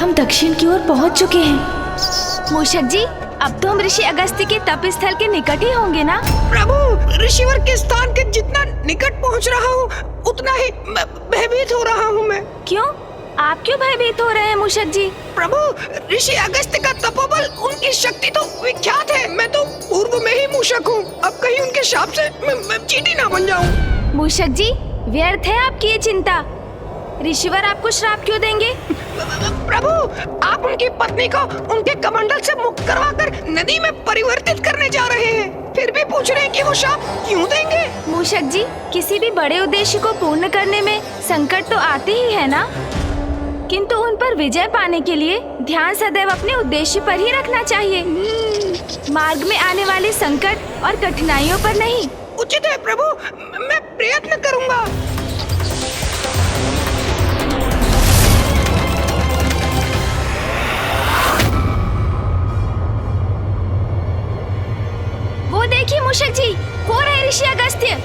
हम दक्षिण की ओर पहुंच चुके हैं। मूषक जी, अब तो हम ऋषि अगस्त्य के तप स्थल के निकट ही होंगे ना? प्रभु, ऋषिवर के स्थान के जितना निकट पहुंच रहा हूँ उतना ही भयभीत हो रहा हूँ मैं। क्यों? आप क्यों भयभीत हो रहे हैं मूषक जी? प्रभु, ऋषि अगस्त्य का तपोबल, उनकी शक्ति तो विख्यात है। मैं तो पूर्व में ही मूषक हूँ, अब कहीं उनके शाप से मैं चींटी ना बन जाऊँ। मूषक जी, व्यर्थ है आपकी ये चिंता। ऋषिवर आपको श्राप क्यों देंगे? प्रभु, आप उनकी पत्नी को उनके कमंडल से मुक्त करवाकर नदी में परिवर्तित करने जा रहे हैं, फिर भी पूछ रहे हैं कि वो शाप क्यों देंगे? मूषक जी, किसी भी बड़े उद्देश्य को पूर्ण करने में संकट तो आते ही है ना, किंतु उन पर विजय पाने के लिए ध्यान सदैव अपने उद्देश्य पर ही रखना चाहिए, मार्ग में आने वाले संकट और कठिनाइयों पर नहीं। उचित है प्रभु, मैं प्रयत्न करूंगा। वो देखिए मूषक जी, वो रहे ऋषि अगस्त्य।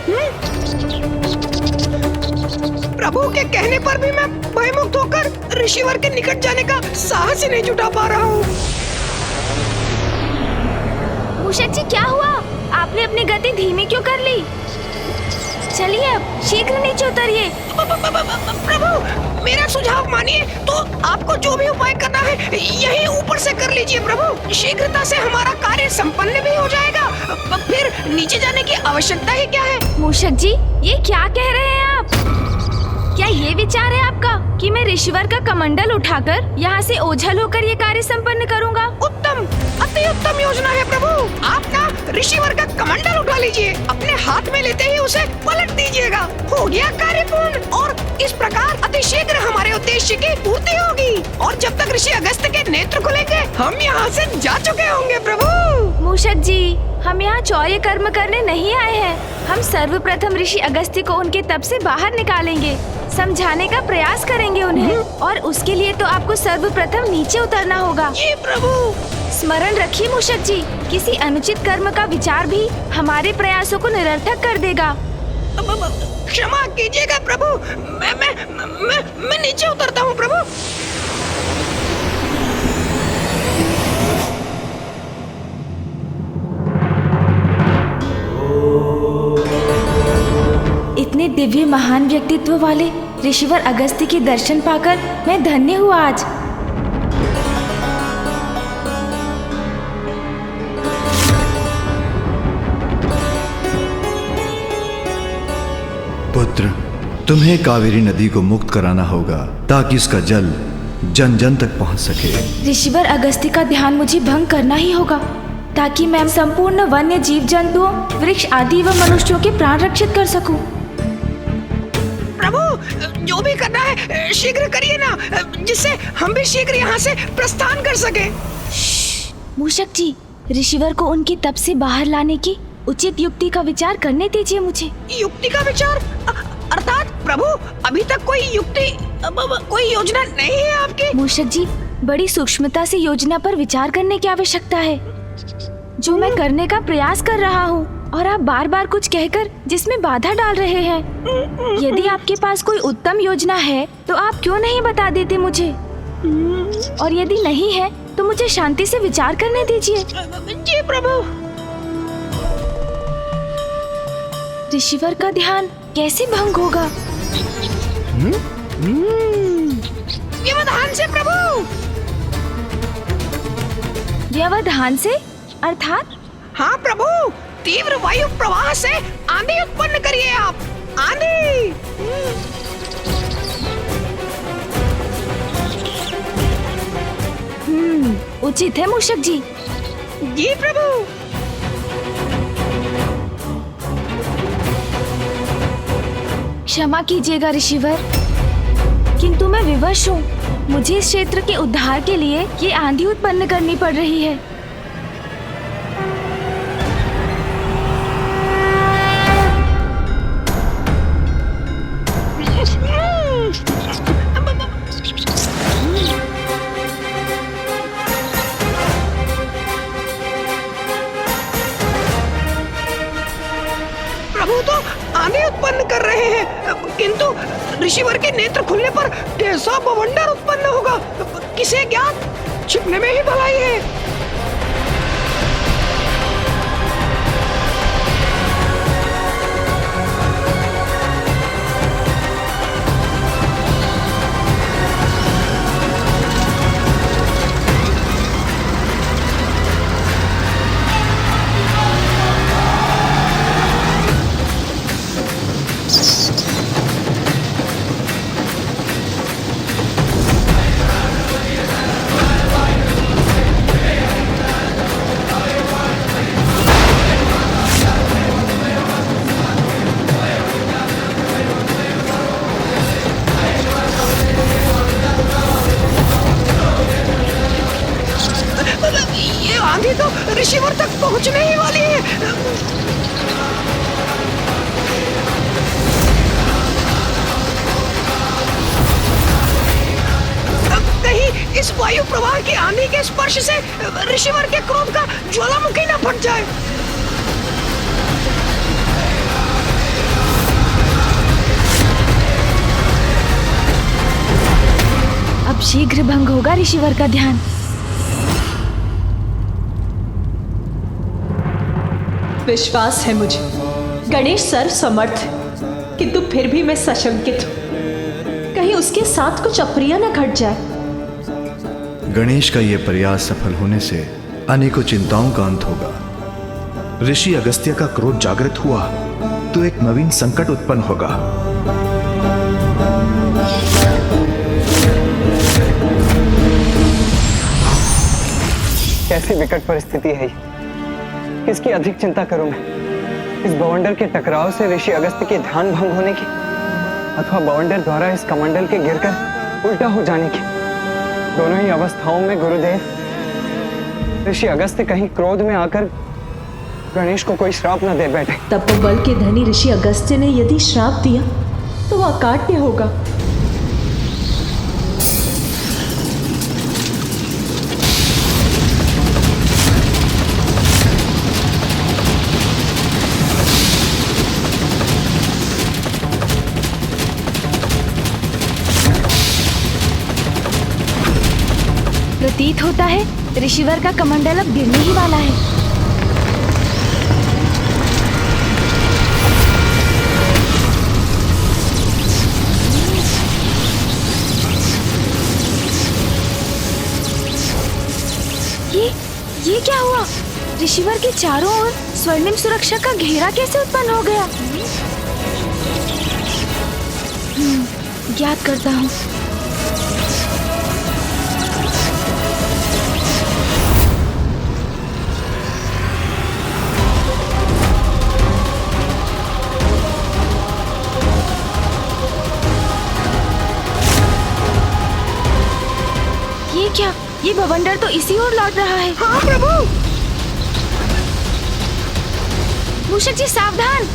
प्रभु के कहने पर भी मैं भयमुक्त होकर ऋषिवर के निकट जाने का साहस ही नहीं जुटा पा रहा हूँ। मूषक जी, क्या हुआ? आपने अपनी गति धीमी क्यों कर ली? चलिए अब शीघ्र नीचे उतरिए। प्रभु, मेरा सुझाव मानिए तो आपको जो भी उपाय करना है यही ऊपर से कर लीजिए प्रभु। शीघ्रता से हमारा कार्य संपन्न भी हो जाएगा, फिर नीचे जाने की आवश्यकता ही क्या है। मूषक जी, ये क्या कह रहे हैं आप? क्या ये विचार है आपका कि मैं ऋषिवर का कमंडल उठाकर यहाँ से ओझल होकर ये कार्य संपन्न करूँगा? उत्तम, अति उत्तम योजना है प्रभु। आप ना ऋषिवर का कमंडल उठा लीजिए, अपने हाथ में लेते ही उसे पलट दीजिएगा। हो गया कार्य पूर्ण, और इस प्रकार अतिशीघ्र हमारे उद्देश्य की पूर्ति होगी। और जब तक ऋषि अगस्त्य के नेत्र खुलेंगे हम यहाँ से जा चुके होंगे प्रभु। मूषक जी, हम यहाँ चौर्य कर्म करने नहीं आए हैं। हम सर्वप्रथम ऋषि अगस्त्य को उनके तप से बाहर निकालेंगे, समझाने का प्रयास करेंगे उन्हें, और उसके लिए तो आपको सर्वप्रथम नीचे उतरना होगा। जी प्रभु। स्मरण रखिए मूषक जी, किसी अनुचित कर्म का विचार भी हमारे प्रयासों को निरर्थक कर देगा। क्षमा कीजिएगा प्रभु, मैं नीचे उतरता हूँ प्रभु। इतने दिव्य महान व्यक्तित्व वाले ऋषिवर अगस्त्य के दर्शन पाकर मैं धन्य हुआ आज। पुत्र, तुम्हें कावेरी नदी को मुक्त कराना होगा ताकि इसका जल जन जन तक पहुंच सके। ऋषिवर अगस्त्य का ध्यान मुझे भंग करना ही होगा ताकि मैं संपूर्ण वन्य जीव जंतुओं, वृक्ष आदि व मनुष्यों के प्राण रक्षित कर सकूं। प्रभु, जो भी करना है शीघ्र करिए ना, जिससे हम भी शीघ्र यहाँ से प्रस्थान कर सके। मूषक जी, ऋषिवर को उनकी तप से बाहर लाने की उचित युक्ति का विचार करने दीजिए मुझे। युक्ति का विचार? अर्थात प्रभु, अभी तक कोई युक्ति, कोई योजना नहीं है आपकी? मूषक जी, बड़ी सूक्ष्मता से योजना पर विचार करने की आवश्यकता है, जो मैं करने का प्रयास कर रहा हूँ, और आप बार बार कुछ कहकर जिसमें बाधा डाल रहे हैं। यदि आपके पास कोई उत्तम योजना है तो आप क्यों नहीं बता देते मुझे, और यदि नहीं है तो मुझे शांति से विचार करने दीजिए। जी प्रभु। ऋषिवर का ध्यान कैसे भंग होगा? व्यवधान से प्रभु। व्यवधान से अर्थात? हाँ प्रभु, तीव्र वायु प्रवाह से आंधी उत्पन्न करिए आप। आंधी। उचित है मूषक जी। जी प्रभु। क्षमा कीजिएगा ऋषिवर, किंतु मैं विवश हूँ। मुझे इस क्षेत्र के उद्धार के लिए ये आंधी उत्पन्न करनी पड़ रही है। प्रभु तो आंधी उत्पन्न कर रहे हैं, किंतु ऋषिवर के नेत्र खुलने पर कैसा बवंडर उत्पन्न होगा, किसे ज्ञात। छिपने में ही भलाई है। ये आंधी तो ऋषिवर तक पहुंचने ही वाली है। कहीं इस वायु प्रवाह की आंधी के स्पर्श से ऋषिवर के क्रोध का ज्वालामुखी न फट जाए। अब शीघ्र भंग होगा ऋषिवर का ध्यान। विश्वास है मुझे, गणेश सर्व समर्थ है, किंतु फिर भी मैं सशंकित हूँ। कहीं उसके साथ कुछ अप्रिय न घट जाए। गणेश का यह प्रयास सफल होने से अनेकों चिंताओं का अंत होगा। ऋषि अगस्त्य का क्रोध जागृत हुआ तो एक नवीन संकट उत्पन्न होगा। कैसी विकट परिस्थिति है ये। किसकी अधिक चिंता करूं मैं, इस बवंडर के टकराव से ऋषि अगस्त्य के ध्यान भंग होने की, अथवा बवंडर द्वारा इस कमंडल के गिरकर उल्टा हो जाने की। दोनों ही अवस्थाओं में गुरुदेव, ऋषि अगस्त्य कहीं क्रोध में आकर गणेश को कोई श्राप न दे बैठे। तपोबल के धनी ऋषि अगस्त्य ने यदि श्राप दिया तो वह अकाट्य होगा। प्रतीत होता है ऋषिवर का कमंडल अब गिरने ही वाला है। ये क्या हुआ? ऋषिवर के चारों ओर स्वर्णिम सुरक्षा का घेरा कैसे उत्पन्न हो गया? ज्ञात करता हूँ। ये क्या? ये बवंडर तो इसी ओर लौट रहा है। हाँ प्रभु। मूषक जी सावधान।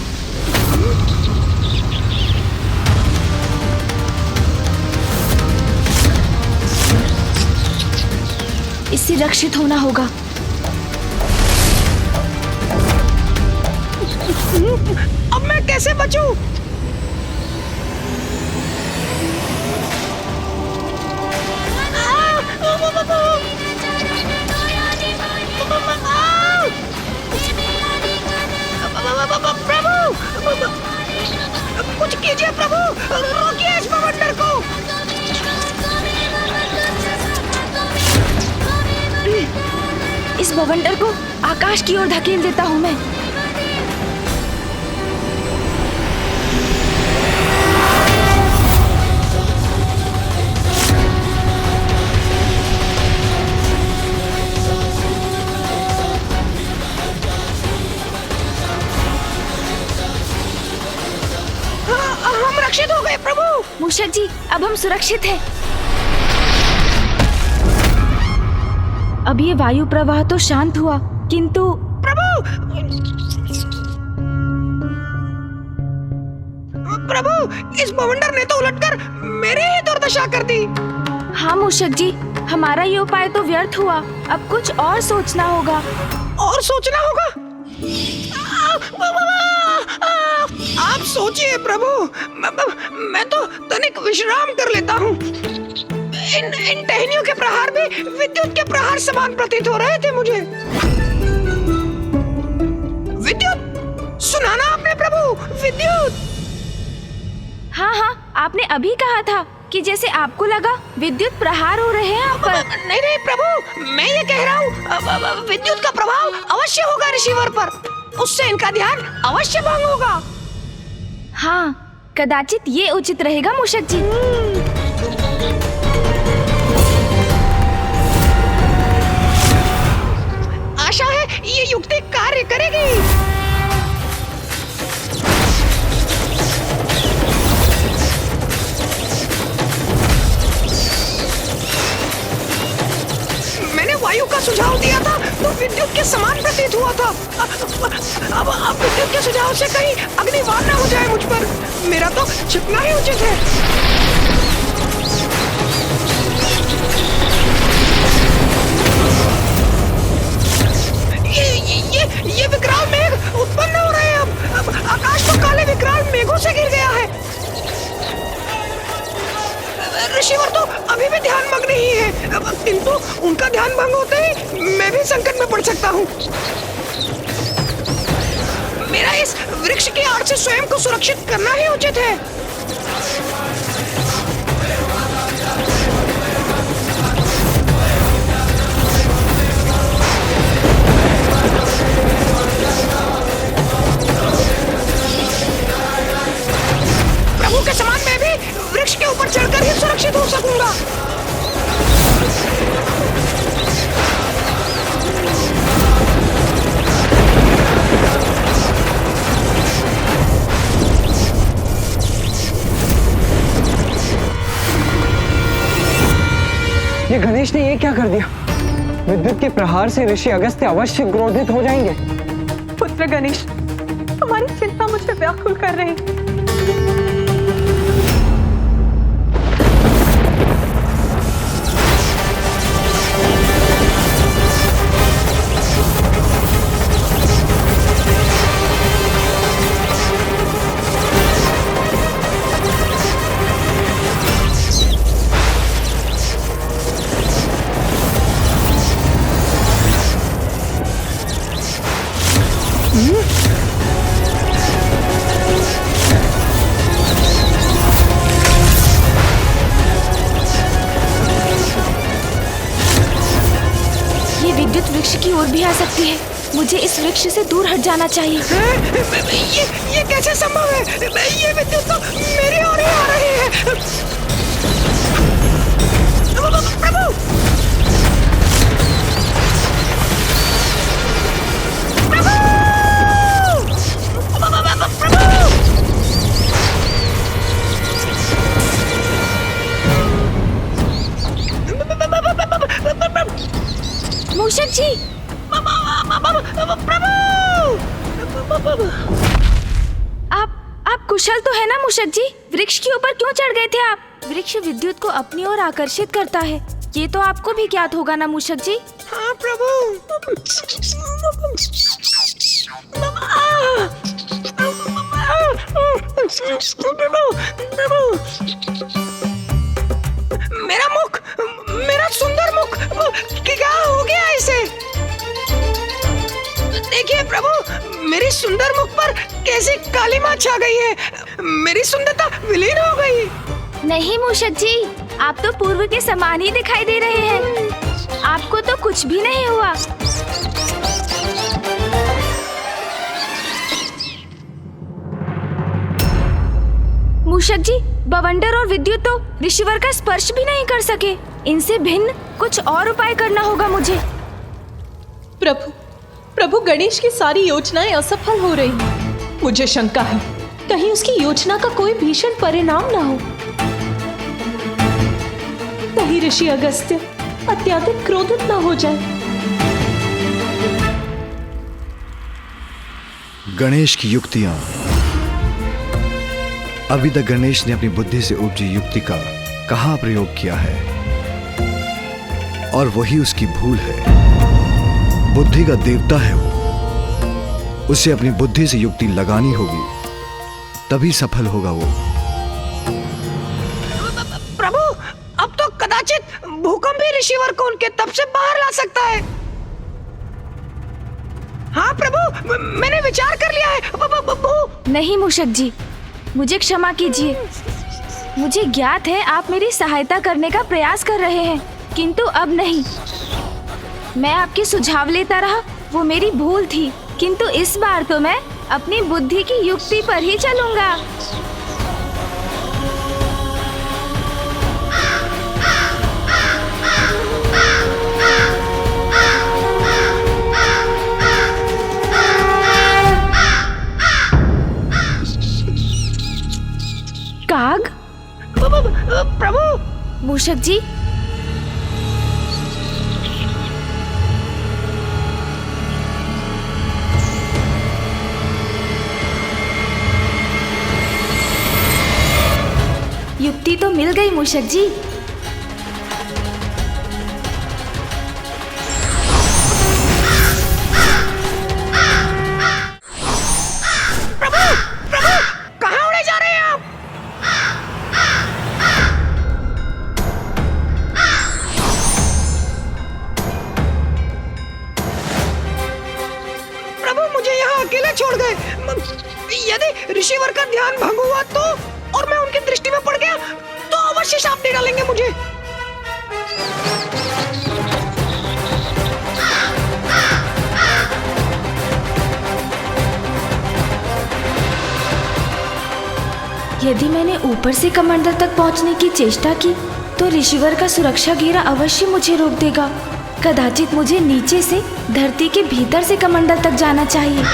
इससे रक्षित होना होगा। अब मैं कैसे बचूं? प्रभु, कुछ कीजिए प्रभु, रोकिए इस बवंडर को। इस बवंडर को आकाश की ओर धकेल देता हूँ मैं। हम रक्षित हो गए प्रभु। मूषक जी, अब हम सुरक्षित हैं। अब ये वायु प्रवाह तो शांत हुआ, किंतु प्रभु, इस बवंडर ने तो उलटकर मेरी ही दुर्दशा कर दी। हाँ मूषक जी, हमारा ये उपाय तो व्यर्थ हुआ। अब कुछ और सोचना होगा। और सोचना होगा? आप सोचिए प्रभु, मैं तो तनिक विश्राम कर लेता हूँ। इन टहनियों के प्रहार भी विद्युत के प्रहार समान प्रतीत हो रहे थे मुझे। विद्युत, सुना ना आपने प्रभु, विद्युत। हाँ हाँ, आपने अभी कहा था कि जैसे आपको लगा विद्युत प्रहार हो रहे हैं आप पर। नहीं नहीं प्रभु, मैं ये कह रहा हूँ विद्युत का प्रभाव अवश्य होगा रिसीवर पर, उससे इनका ध्यान अवश्य भंग होगा। हाँ, कदाचित ये उचित रहेगा मूषक जी। आशा है ये युक्ति कार्य करेगी। मैंने वायु का सुझाव दिया था तो विद्युत के समान प्रतीत हुआ था। अब विद्युत के सुझाव से कहीं अग्निवार न हो जाए मुझ पर। मेरा तो छिपना ही उचित है। ये विकराल मेघ उत्पन्न हो रहे हैं। अब आकाश तो काले विकराल मेघों से घिर गया है। रिसीवर तो अभी भी ध्यान मग्न ही है, किंतु उनका ध्यान भंग होते ही मैं भी संकट में पड़ सकता हूँ। मेरा इस वृक्ष की आड़ से स्वयं को सुरक्षित करना ही उचित है। प्रभु के समान मैं भी वृक्ष के ऊपर चढ़कर ही सुरक्षित हो सकूंगा। ये गणेश ने ये क्या कर दिया? विद्युत के प्रहार से ऋषि अगस्त्य अवश्य क्रोधित हो जाएंगे। पुत्र गणेश, हमारी चिंता मुझे व्याकुल कर रही है। वृक्ष की ओर भी आ सकती है। मुझे इस वृक्ष से दूर हट जाना चाहिए। ये कैसे संभव है? ये विद्युत तो मेरी ओर ही आ रही है। प्रभु! मूषक जी, आप कुशल तो है ना मूषक जी? वृक्ष के ऊपर क्यों चढ़ गए थे आप? वृक्ष विद्युत को अपनी ओर आकर्षित करता है, ये तो आपको भी ज्ञात होगा ना मूषक जी? हाँ प्रभु। मेरा मुख, मेरा सुंदर मुख, क्या हो गया इसे? देखिए प्रभु, मेरी सुंदर मुख पर कैसी कालिमा छा गई है। मेरी सुंदरता विलीन हो गई। नहीं मूषक जी, आप तो पूर्व के समान ही दिखाई दे रहे हैं। आपको तो कुछ भी नहीं हुआ। मूषक जी, बवंडर और विद्युत तो ऋषिवर का स्पर्श भी नहीं कर सके। इनसे भिन्न कुछ और उपाय करना होगा मुझे। प्रभु गणेश की सारी योजनाएं असफल हो रही हैं। मुझे शंका है, कहीं उसकी योजना का कोई भीषण परिणाम ना हो। कहीं ऋषि अगस्त्य अत्यधिक क्रोधित ना हो जाए। गणेश की युक्तियां। अभी तक गणेश ने अपनी बुद्धि से उपजी युक्ति का कहां प्रयोग किया है, और वही उसकी भूल है। बुद्धि का देवता है वो, उसे अपनी बुद्धि से युक्ति लगानी होगी तभी सफल होगा वो। प्रभु, अब तो कदाचित भूकंप भी ऋषिवर को उनके तप से बाहर ला सकता है। हाँ प्रभु, मैंने विचार कर लिया है। नहीं मूषक जी, मुझे क्षमा कीजिए। मुझे ज्ञात है आप मेरी सहायता करने का प्रयास कर रहे हैं, किंतु अब नहीं। मैं आपके सुझाव लेता रहा, वो मेरी भूल थी, किंतु इस बार तो मैं अपनी बुद्धि की युक्ति पर ही चलूंगा। काग? प्रभु! मूषक जी, युक्ति तो मिल गई मूषक जी। प्रभु! प्रभु! कहाँ उड़े जा रहे हैं आप? प्रभु, मुझे यहाँ अकेले छोड़ गए। यदि ऋषिवर का ध्यान भंग हुआ तो, और मैं उनकी दृष्टि में पड़ गया तो अवश्य शाप दे डालेंगे मुझे। यदि मैंने ऊपर से कमंडल तक पहुंचने की चेष्टा की तो ऋषिवर का सुरक्षा घेरा अवश्य मुझे रोक देगा। कदाचित मुझे नीचे से धरती के भीतर से कमंडल तक जाना चाहिए।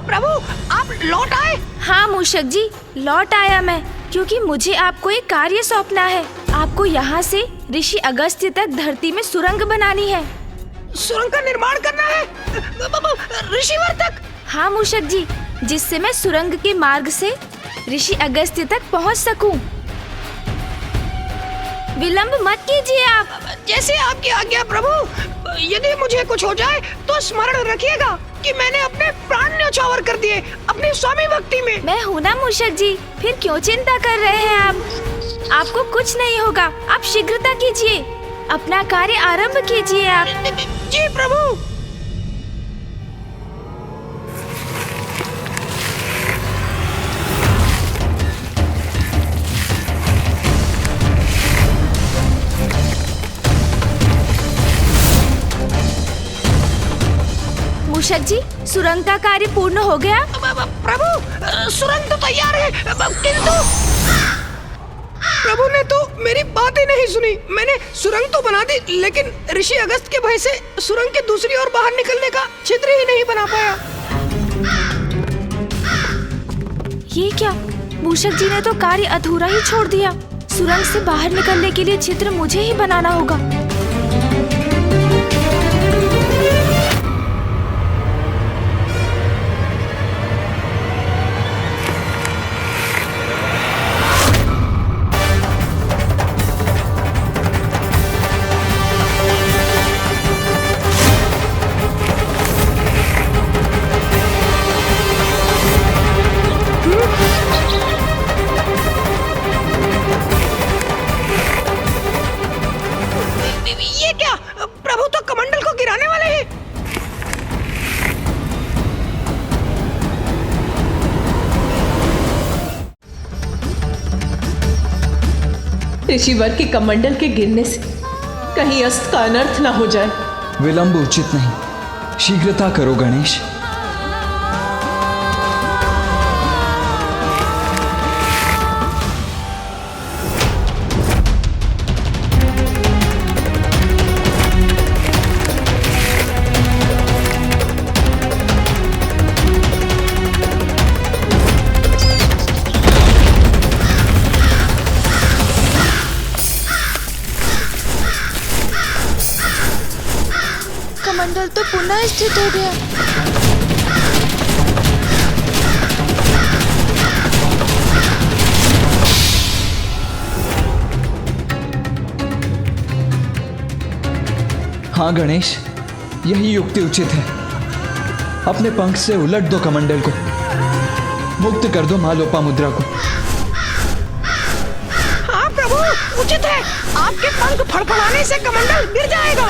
प्रभु, आप लौट आए? हाँ मूषक जी, लौट आया मैं, क्योंकि मुझे आपको एक कार्य सौंपना है। आपको यहाँ से ऋषि अगस्त्य तक धरती में सुरंग बनानी है। सुरंग का निर्माण करना है ऋषिवर तक? हाँ मूषक जी, जिससे मैं सुरंग के मार्ग से ऋषि अगस्त्य तक पहुँच सकूं। विलंब मत कीजिए आप। जैसे आपकी आज्ञा प्रभु। यदि मुझे कुछ हो जाए तो स्मरण रखिएगा कि मैंने अपने प्राण न्यौछावर कर दिए अपनी स्वामी भक्ति में। मैं हूँ ना मूषक जी, फिर क्यों चिंता कर रहे हैं आप? आपको कुछ नहीं होगा, आप शीघ्रता कीजिए, अपना कार्य आरंभ कीजिए आप। जी प्रभु। मूषक जी, सुरंग का कार्य पूर्ण हो गया। प्रभु, सुरंग तो तैयार है, किंतु प्रभु ने तो मेरी बात ही नहीं सुनी। मैंने सुरंग तो बना दी, लेकिन ऋषि अगस्त के भय से सुरंग के दूसरी ओर बाहर निकलने का छिद्र ही नहीं बना पाया। ये क्या? मूषक जी ने तो कार्य अधूरा ही छोड़ दिया। सुरंग से बाहर निकलने के लिए छिद्र मुझे ही बनाना होगा। ये क्या? प्रभु तो कमंडल को गिराने वाले हैं। ऋषिवर के कमंडल के गिरने से कहीं अस्त का अनर्थ ना हो जाए। विलंब उचित नहीं, शीघ्रता करो गणेश। कमंडल तो पुनः स्थित हो गया। हाँ गणेश, यही युक्ति उचित है। अपने पंख से उलट दो कमंडल को, मुक्त कर दो माँ लोपामुद्रा को। हाँ प्रभु, उचित है। आपके पंख फड़फड़ाने से कमंडल गिर जाएगा।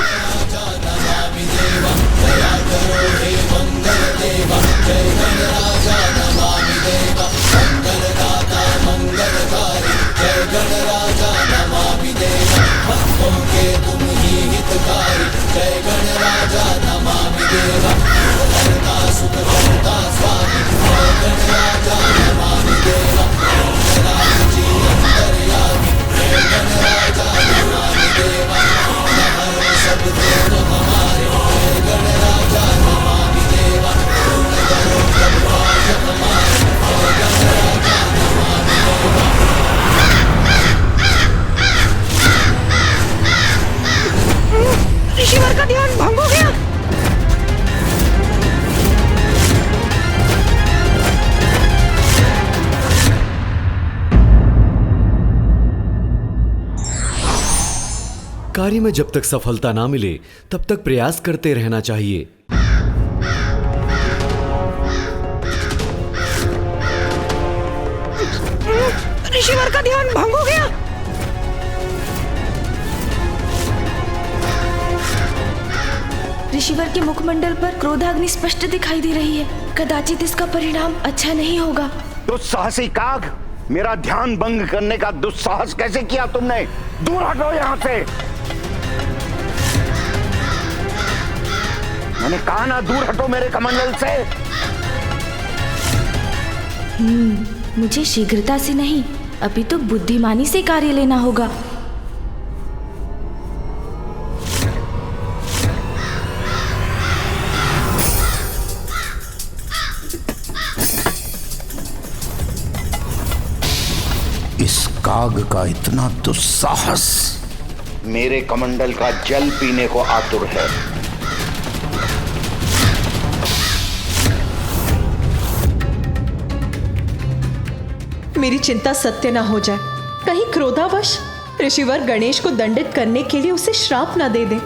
ऋषिवर का ध्यान भंग हो गया। कार्य में जब तक सफलता ना मिले तब तक प्रयास करते रहना चाहिए। ऋषिवर का ध्यान भंग हो गया। ऋषिवर के मुखमंडल पर क्रोधाग्नि स्पष्ट दिखाई दे रही है। कदाचित इसका परिणाम अच्छा नहीं होगा। दुस्साहसी काग, मेरा ध्यान भंग करने का दुस्साहस कैसे किया तुमने? दूर हटो यहाँ से। मैंने कहा ना, दूर हटो मेरे कमंडल से। मुझे शीघ्रता से नहीं, अभी तो बुद्धिमानी से कार्य लेना होगा। इस काग का इतना दुस्साहस मेरे कमंडल का जल पीने को आतुर है। मेरी चिंता सत्य ना हो जाए। कहीं क्रोधावश ऋषिवर गणेश को दंडित करने के लिए उसे श्राप ना दे दे।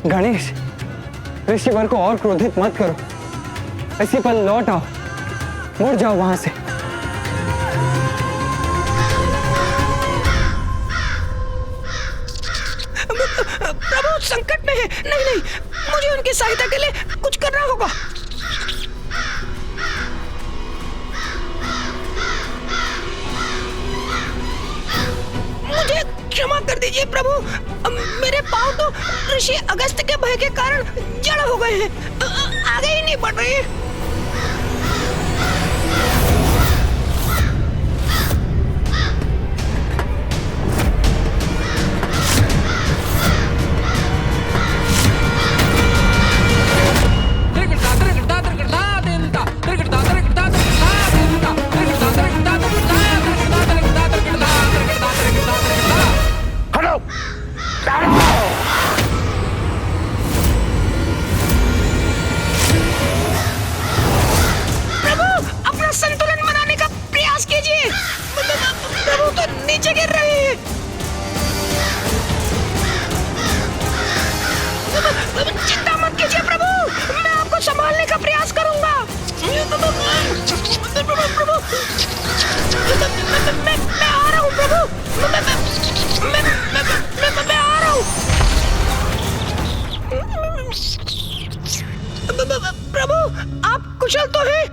गणेश, ऋषिवर को और क्रोधित मत करो। इसी पल लौट आओ, मुड़ जाओ वहां से। प्रभु संकट में है। नहीं नहीं, मुझे उनकी सहायता के लिए कुछ करना होगा। मुझे क्षमा कर दीजिए प्रभु। मेरे पांव तो ऋषि अगस्त के भय के कारण जड़ हो गए हैं, आगे ही नहीं बढ़ रहे। चिंता मत कीजिए प्रभु, मैं आपको संभालने का प्रयास करूंगा। प्रभु, मैं आ रहा हूँ प्रभु, मैं आ रहा हूँ। प्रभु, आप कुशल तो हैं?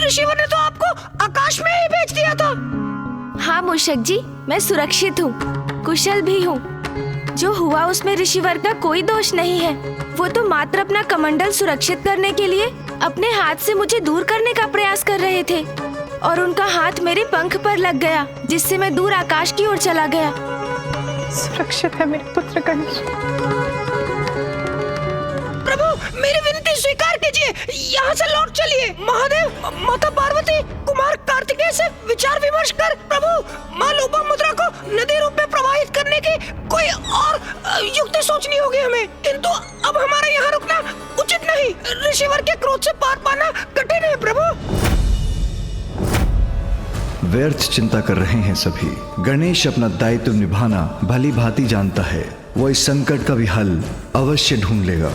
ऋषिवर ने तो आपको आकाश में ही भेज दिया था। हाँ मूषक जी, मैं सुरक्षित हूँ, कुशल भी हूँ। जो हुआ उसमें ऋषिवर का कोई दोष नहीं है। वो तो मात्र अपना कमंडल सुरक्षित करने के लिए अपने हाथ से मुझे दूर करने का प्रयास कर रहे थे और उनका हाथ मेरे पंख पर लग गया, जिससे मैं दूर आकाश की ओर चला गया। सुरक्षित है मेरे पुत्र गणेश। प्रभु, मेरी विनती स्वीकार कीजिए, यहाँ से लौट चलिए। महादेव, माता पार्वती, कुमार कार्तिकेय से विचार विमर्श कर प्रभु माँ लोपामुद्रा को नदी रूप में प्रवाहित करने की कोई और युक्ति सोचनी होगी हमें। किंतु अब हमारा यहाँ रुकना उचित नहीं। ऋषिवर के क्रोध से पार पाना कठिन है प्रभु। व्यर्थ चिंता कर रहे हैं सभी। गणेश अपना दायित्व निभाना भली भांति जानता है। वो इस संकट का भी हल अवश्य ढूंढ लेगा।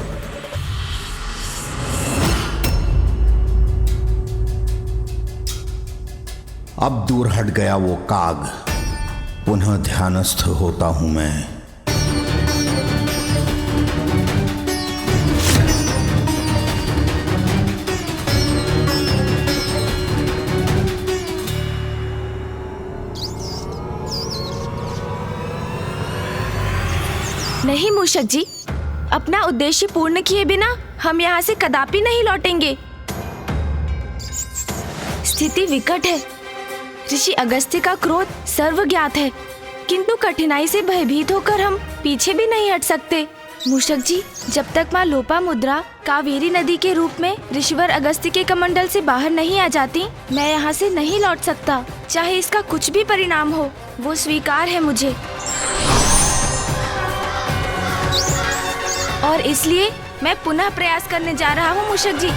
अब दूर हट गया वो काग, पुनः ध्यानस्थ होता हूं मैं। नहीं मूषक जी, अपना उद्देश्य पूर्ण किए बिना हम यहाँ से कदापि नहीं लौटेंगे। स्थिति विकट है। ऋषि अगस्त्य का क्रोध सर्वज्ञात है, किंतु कठिनाई से भयभीत होकर हम पीछे भी नहीं हट सकते। मूषक जी, जब तक माँ लोपामुद्रा कावेरी नदी के रूप में ऋषिवर अगस्त्य के कमंडल से बाहर नहीं आ जाती, मैं यहाँ से नहीं लौट सकता। चाहे इसका कुछ भी परिणाम हो, वो स्वीकार है मुझे। और इसलिए मैं पुनः प्रयास करने जा रहा हूँ मूषक जी।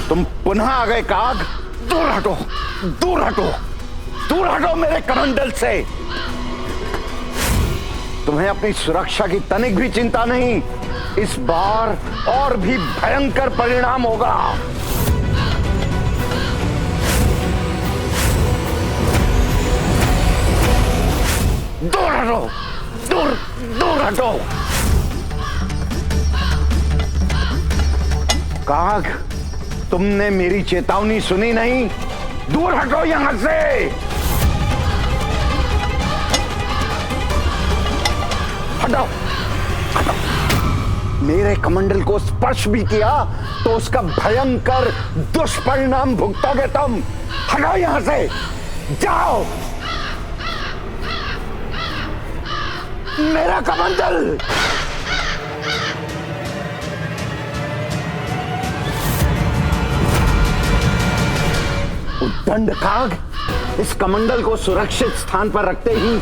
तुम पुनः आ गए काग। दूर हटो, दूर हटो, दूर हटो मेरे कमंडल से। तुम्हें अपनी सुरक्षा की तनिक भी चिंता नहीं। इस बार और भी भयंकर परिणाम होगा। दूर हटो, दूर दूर हटो। काग, तुमने मेरी चेतावनी सुनी नहीं। दूर हटो यहां से। हटाओ, हटाओ। मेरे कमंडल को स्पर्श भी किया तो उसका भयंकर दुष्परिणाम भुगतोगे तुम। हटाओ यहां से, जाओ। मेरा कमंडल। उद्दंड काग, इस कमंडल को सुरक्षित स्थान पर रखते ही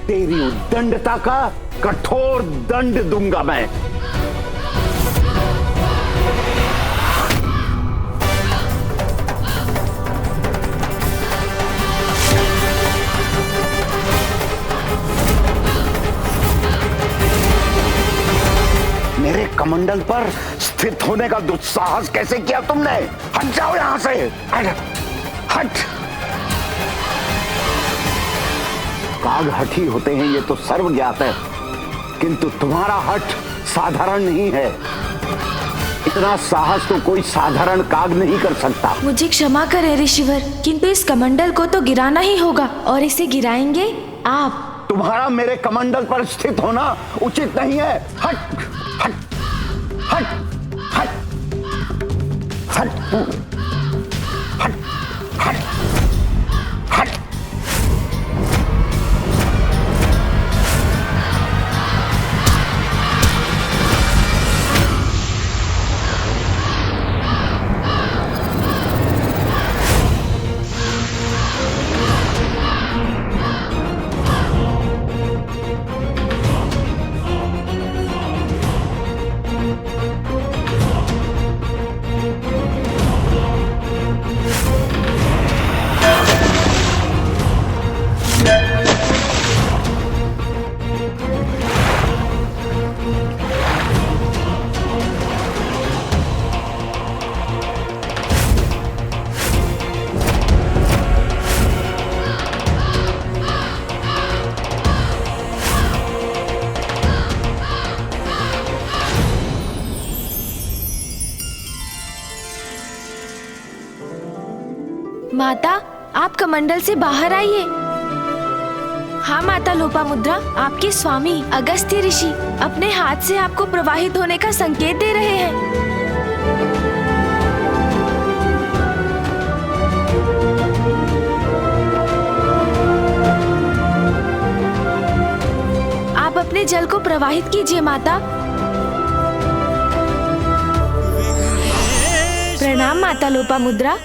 तेरी उद्दंडता का कठोर दंड दूंगा मैं। मेरे कमंडल पर स्थित होने का दुस्साहस कैसे किया तुमने? हट जाओ यहां से, हट। काग हठी होते हैं ये तो सर्व ज्ञात है, किंतु तुम्हारा हठ साधारण नहीं है। इतना साहस तो कोई साधारण काग नहीं कर सकता। मुझे क्षमा करें ऋषिवर, किंतु इस कमंडल को तो गिराना ही होगा, और इसे गिराएंगे आप। तुम्हारा मेरे कमंडल पर स्थित होना उचित नहीं है। हट, हट, हट, हट, हट, हट, हट, हट। माता, आप कमंडल से बाहर आइए। हाँ माता लोपामुद्रा, आपके स्वामी अगस्त्य ऋषि अपने हाथ से आपको प्रवाहित होने का संकेत दे रहे हैं। आप अपने जल को प्रवाहित कीजिए माता। प्रणाम माता लोपामुद्रा।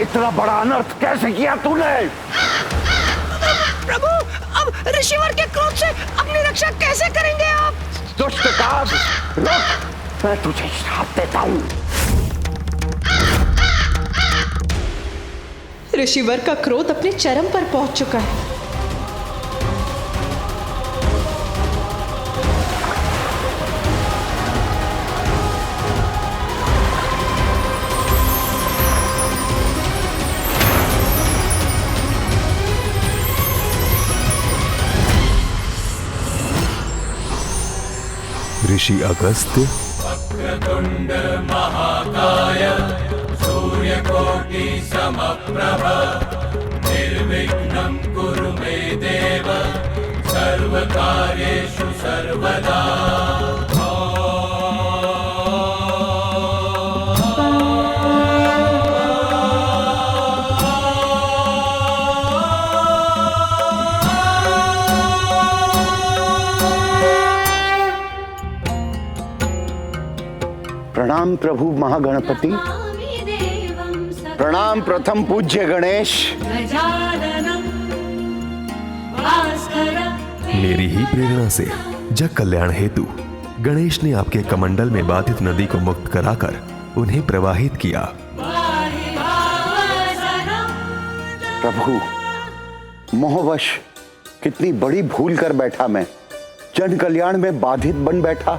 इतना बड़ा अनर्थ कैसे किया तूने? प्रभु, अब ऋषिवर के क्रोध से अपनी रक्षा कैसे करेंगे आप? दुष्ट काग, रुक, मैं तुझे श्राप देता हूँ। ऋषिवर का क्रोध अपने चरम पर पहुंच चुका है। ऋषि अगस्त्य, वक्रतुंड महाकाय सूर्यकोटि समप्रभ निर्विघ्नं कुरु मे देव सर्वकार्येषु सर्वदा। प्रणाम प्रभु महागणपति, प्रणाम प्रथम पूज्य गणेश। मेरी ही प्रेरणा से जग कल्याण हेतु गणेश ने आपके कमंडल में बाधित नदी को मुक्त कराकर उन्हें प्रवाहित किया। प्रभु, मोहवश कितनी बड़ी भूल कर बैठा मैं। जन कल्याण में बाधित बन बैठा,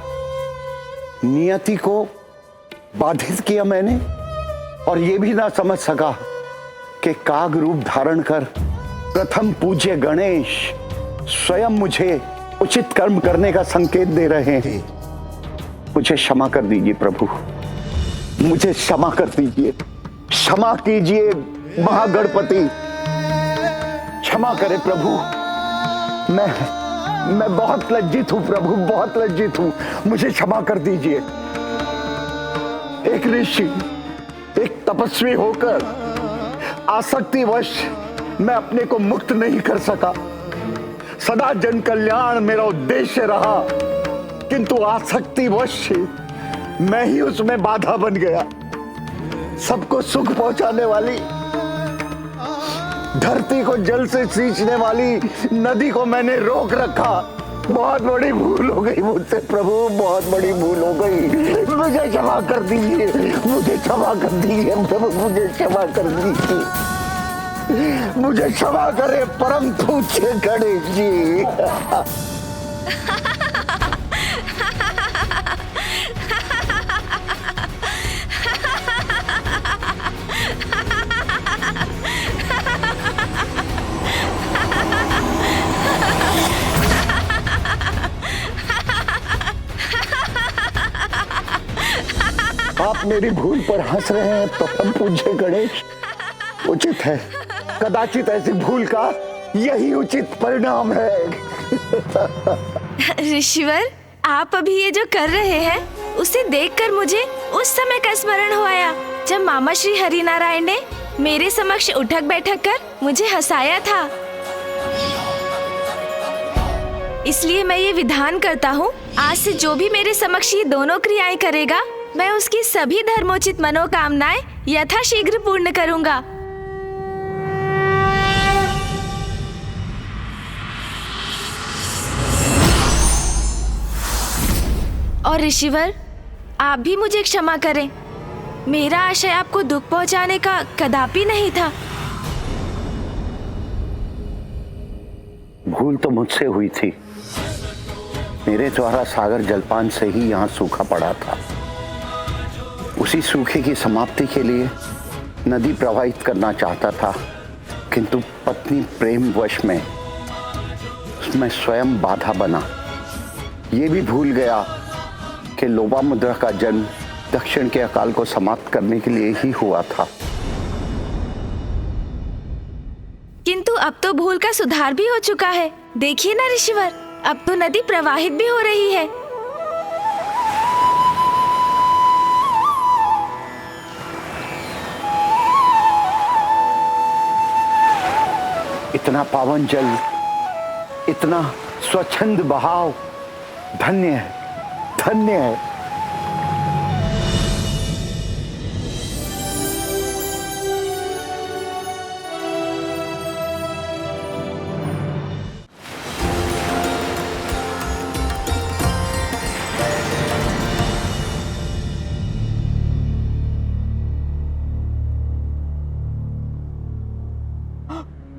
नियति को बाधित किया मैंने, और ये भी ना समझ सका कि काग रूप धारण कर प्रथम पूज्य गणेश स्वयं मुझे उचित कर्म करने का संकेत दे रहे हैं। मुझे क्षमा कर दीजिए प्रभु, मुझे क्षमा कर दीजिए, क्षमा कीजिए महागणपति, क्षमा करें प्रभु। मैं बहुत लज्जित हूं प्रभु, बहुत लज्जित हूं, मुझे क्षमा कर दीजिए। एक ऋषि, एक तपस्वी होकर आसक्तिवश मैं अपने को मुक्त नहीं कर सका। सदा जन कल्याण मेरा उद्देश्य रहा, किंतु आसक्तिवश मैं ही उसमें बाधा बन गया। सबको सुख पहुंचाने वाली, धरती को जल से सींचने वाली नदी को मैंने रोक रखा। बहुत बड़ी भूल हो गई मुझसे प्रभु, बहुत बड़ी भूल हो गई। मुझे क्षमा कर दीजिए, मुझे क्षमा कर दीजिए प्रभु, मुझे क्षमा कर दीजिए, मुझे क्षमा करे परम पूज्य गणेश जी। आप मेरी भूल पर हंस रहे हैं परम पूज्य गणेश। उचित है, कदाचित ऐसी भूल का यही उचित परिणाम है। ऋषिवर, आप अभी ये जो कर रहे हैं उसे देखकर मुझे उस समय का स्मरण हो आया जब मामा श्री हरिनारायण ने मेरे समक्ष उठक बैठक कर मुझे हंसाया था। इसलिए मैं ये विधान करता हूँ, आज से जो भी मेरे समक्ष ये दोनों क्रियाएं करेगा, मैं उसकी सभी धर्मोचित मनोकामनाएं यथाशीघ्र पूर्ण करूँगा। और ऋषिवर, आप भी मुझे क्षमा करें। मेरा आशय आपको दुख पहुंचाने का कदापि नहीं था। भूल तो मुझसे हुई थी। मेरे द्वारा सागर जलपान से ही यहाँ सूखा पड़ा था। उसी सूखे की समाप्ति के लिए नदी प्रवाहित करना चाहता था, किंतु पत्नी प्रेम वश में उसमें स्वयं बाधा बना। ये भी भूल गया कि लोपामुद्रा का जन्म दक्षिण के अकाल को समाप्त करने के लिए ही हुआ था। किंतु अब तो भूल का सुधार भी हो चुका है। देखिए ना ऋषिवर, अब तो नदी प्रवाहित भी हो रही है। इतना पावन जल, इतना स्वच्छंद बहाव, धन्य है, धन्य है।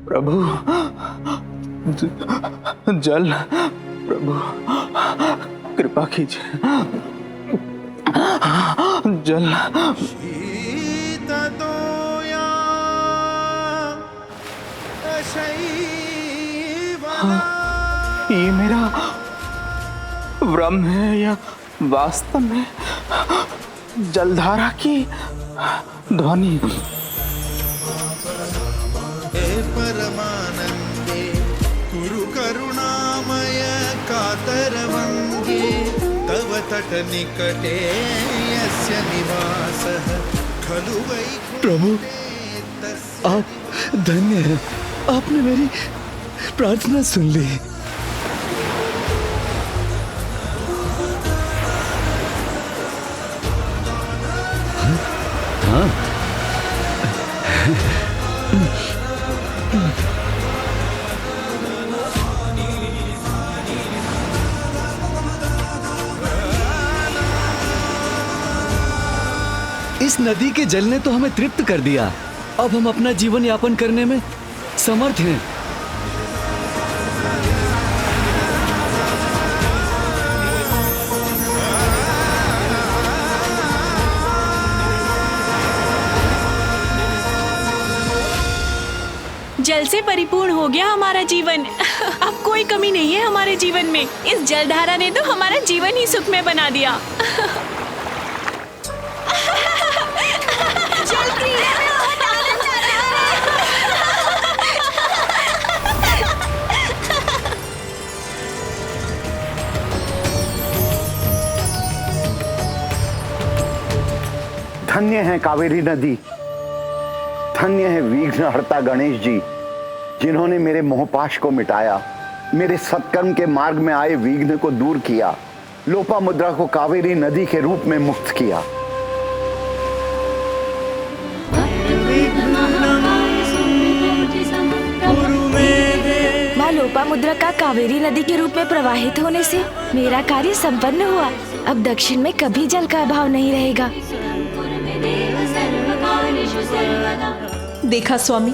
प्रभु, जल, प्रभु कृपा कीजिए, जल। ये मेरा भ्रम है या वास्तव में जलधारा की ध्वनि? परमानंदे कुरु करुणामय कातरवंगे तव तट निकटे यस्य निवासः खलु वैकुंठे। प्रभु, आप धन्य हैं। आपने मेरी प्रार्थना सुन ली। हाँ, इस नदी के जल ने तो हमें तृप्त कर दिया। अब हम अपना जीवन यापन करने में समर्थ हैं। जल से परिपूर्ण हो गया हमारा जीवन। अब कोई कमी नहीं है हमारे जीवन में। इस जलधारा ने तो हमारा जीवन ही सुखमय बना दिया। जल क्रीड़ा में बहुत आनंद आ रहा है। धन्य है कावेरी नदी, धन्य है विघ्नहर्ता गणेश जी, जिन्होंने मेरे मोहपाश को मिटाया, मेरे सत्कर्म के मार्ग में आए विघ्न को दूर किया, लोपामुद्रा को कावेरी नदी के रूप में मुक्त किया। माँ लोपामुद्रा का कावेरी नदी के रूप में प्रवाहित होने से मेरा कार्य संपन्न हुआ। अब दक्षिण में कभी जल का अभाव नहीं रहेगा। देखा स्वामी,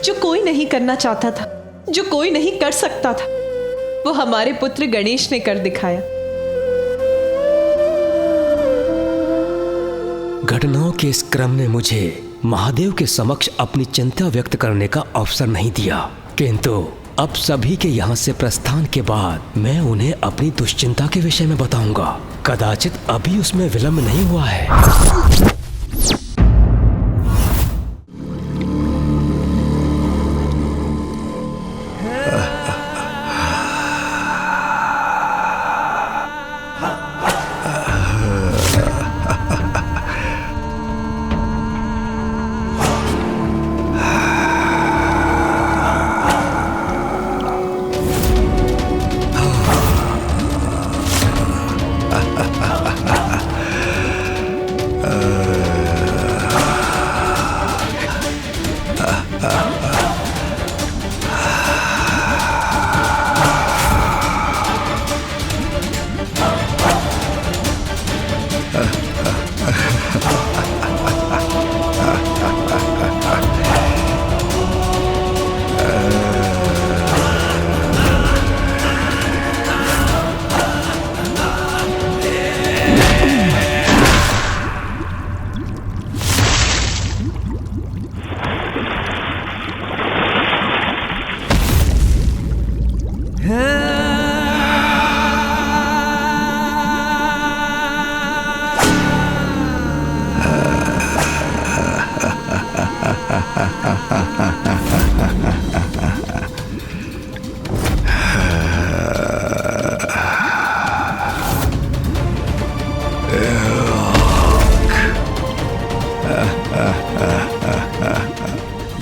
जो कोई नहीं करना चाहता था, जो कोई नहीं कर सकता था, वो हमारे पुत्र गणेश ने कर दिखाया। घटनाओं के इस क्रम ने मुझे महादेव के समक्ष अपनी चिंता व्यक्त करने का अवसर नहीं दिया, किंतु अब सभी के यहाँ से प्रस्थान के बाद मैं उन्हें अपनी दुश्चिंता के विषय में बताऊंगा। कदाचित अभी उसमें विलंब नहीं हुआ है।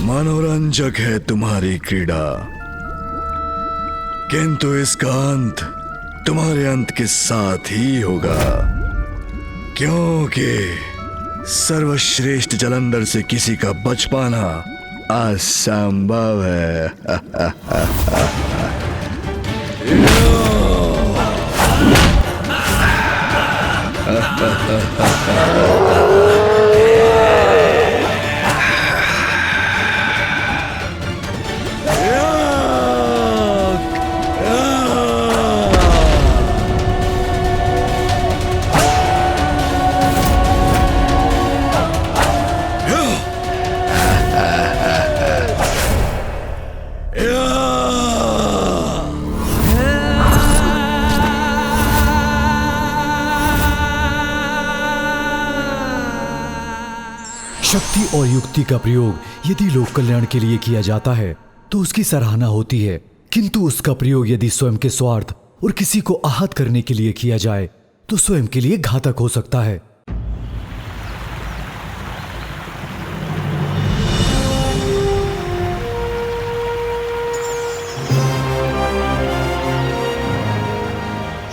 मनोरंजक है तुम्हारी क्रीड़ा, किंतु इसका अंत तुम्हारे अंत के साथ ही होगा, क्योंकि सर्वश्रेष्ठ जलंधर से किसी का बच पाना असंभव है। शक्ति और युक्ति का प्रयोग यदि लोक कल्याण के लिए किया जाता है तो उसकी सराहना होती है, किंतु उसका प्रयोग यदि स्वयं के स्वार्थ और किसी को आहत करने के लिए किया जाए तो स्वयं के लिए घातक हो सकता है।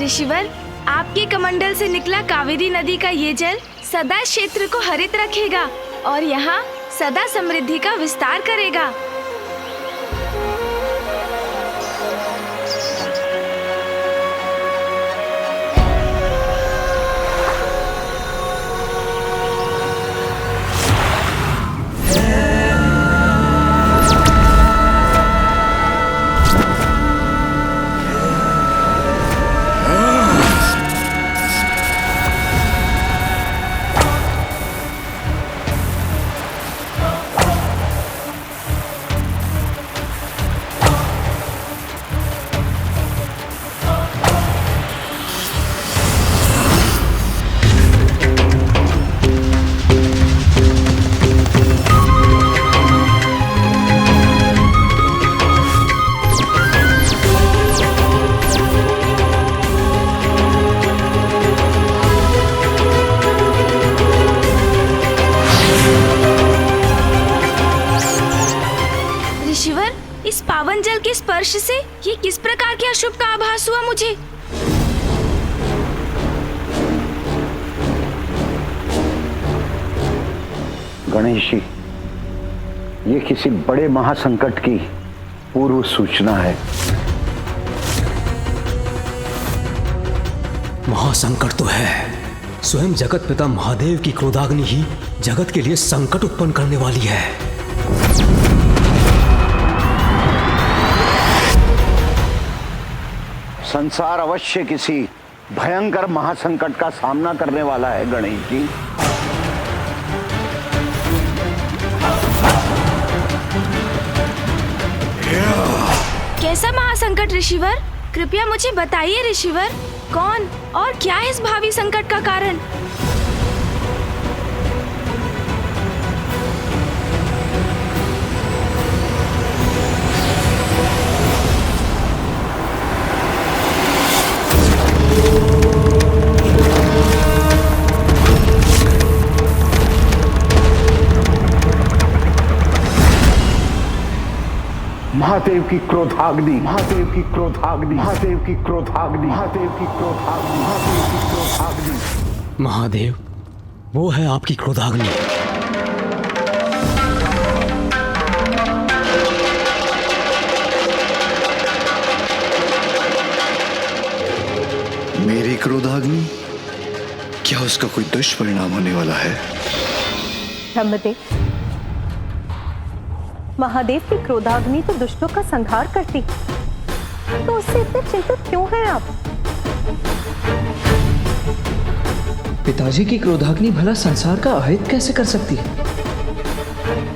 ऋषिवर, आपके कमंडल से निकला कावेरी नदी का ये जल सदा क्षेत्र को हरित रखेगा और यहाँ सदा समृद्धि का विस्तार करेगा। इस पावन जल के स्पर्श से ये किस प्रकार के अशुभ का आभास हुआ मुझे? गणेश जी, ये किसी बड़े महासंकट की पूर्व सूचना है। महासंकट तो है। स्वयं जगत पिता महादेव की क्रोधाग्नि ही जगत के लिए संकट उत्पन्न करने वाली है। संसार अवश्य किसी भयंकर महासंकट का सामना करने वाला है गणेश जी। कैसा महासंकट ऋषिवर? कृपया मुझे बताइए ऋषिवर, कौन और क्या है इस भावी संकट का कारण? महादेव की क्रोधाग्नि, महादेव की क्रोधाग्नि, महादेव की क्रोधाग्नि, महादेव की क्रोधाग्नि, महादेव की क्रोधाग्नि। महादेव, वो है आपकी क्रोधाग्नि। मेरी क्रोधाग्नि? क्या उसका कोई दुष्परिणाम होने वाला है? ब्रह्मदेव, महादेव की क्रोधाग्नि तो दुष्टों का संहार करती, तो उससे इतने चिंतित क्यों हैं आप? पिताजी की क्रोधाग्नि भला संसार का अहित कैसे कर सकती है?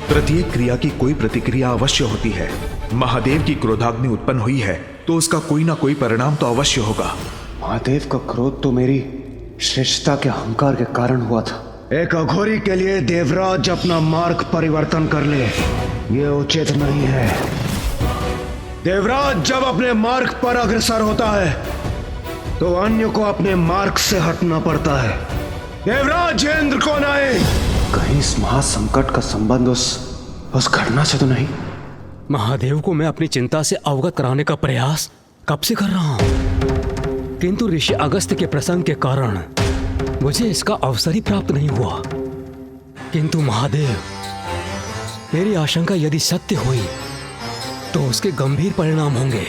प्रत्येक क्रिया की कोई प्रतिक्रिया अवश्य होती है। महादेव की क्रोधाग्नि उत्पन्न हुई है तो उसका कोई ना कोई परिणाम तो अवश्य होगा। महादेव का क्रोध तो मेरी श्रेष्ठता के अहंकार के कारण हुआ था। एक अघोरी के लिए देवराज अपना मार्ग परिवर्तन कर ले, ये उचित नहीं है। देवराज जब अपने मार्ग पर अग्रसर होता है तो अन्य को अपने मार्ग से हटना पड़ता है। देवराज इंद्र को नहीं, कहीं इस महासंकट का संबंध उस घटना से तो नहीं? महादेव को मैं अपनी चिंता से अवगत कराने का प्रयास कब से कर रहा हूं, किंतु ऋषि अगस्त्य के प्रसंग के कारण मुझे इसका अवसर ही प्राप्त नहीं हुआ। किंतु महादेव, मेरी आशंका यदि सत्य हुई तो उसके गंभीर परिणाम होंगे।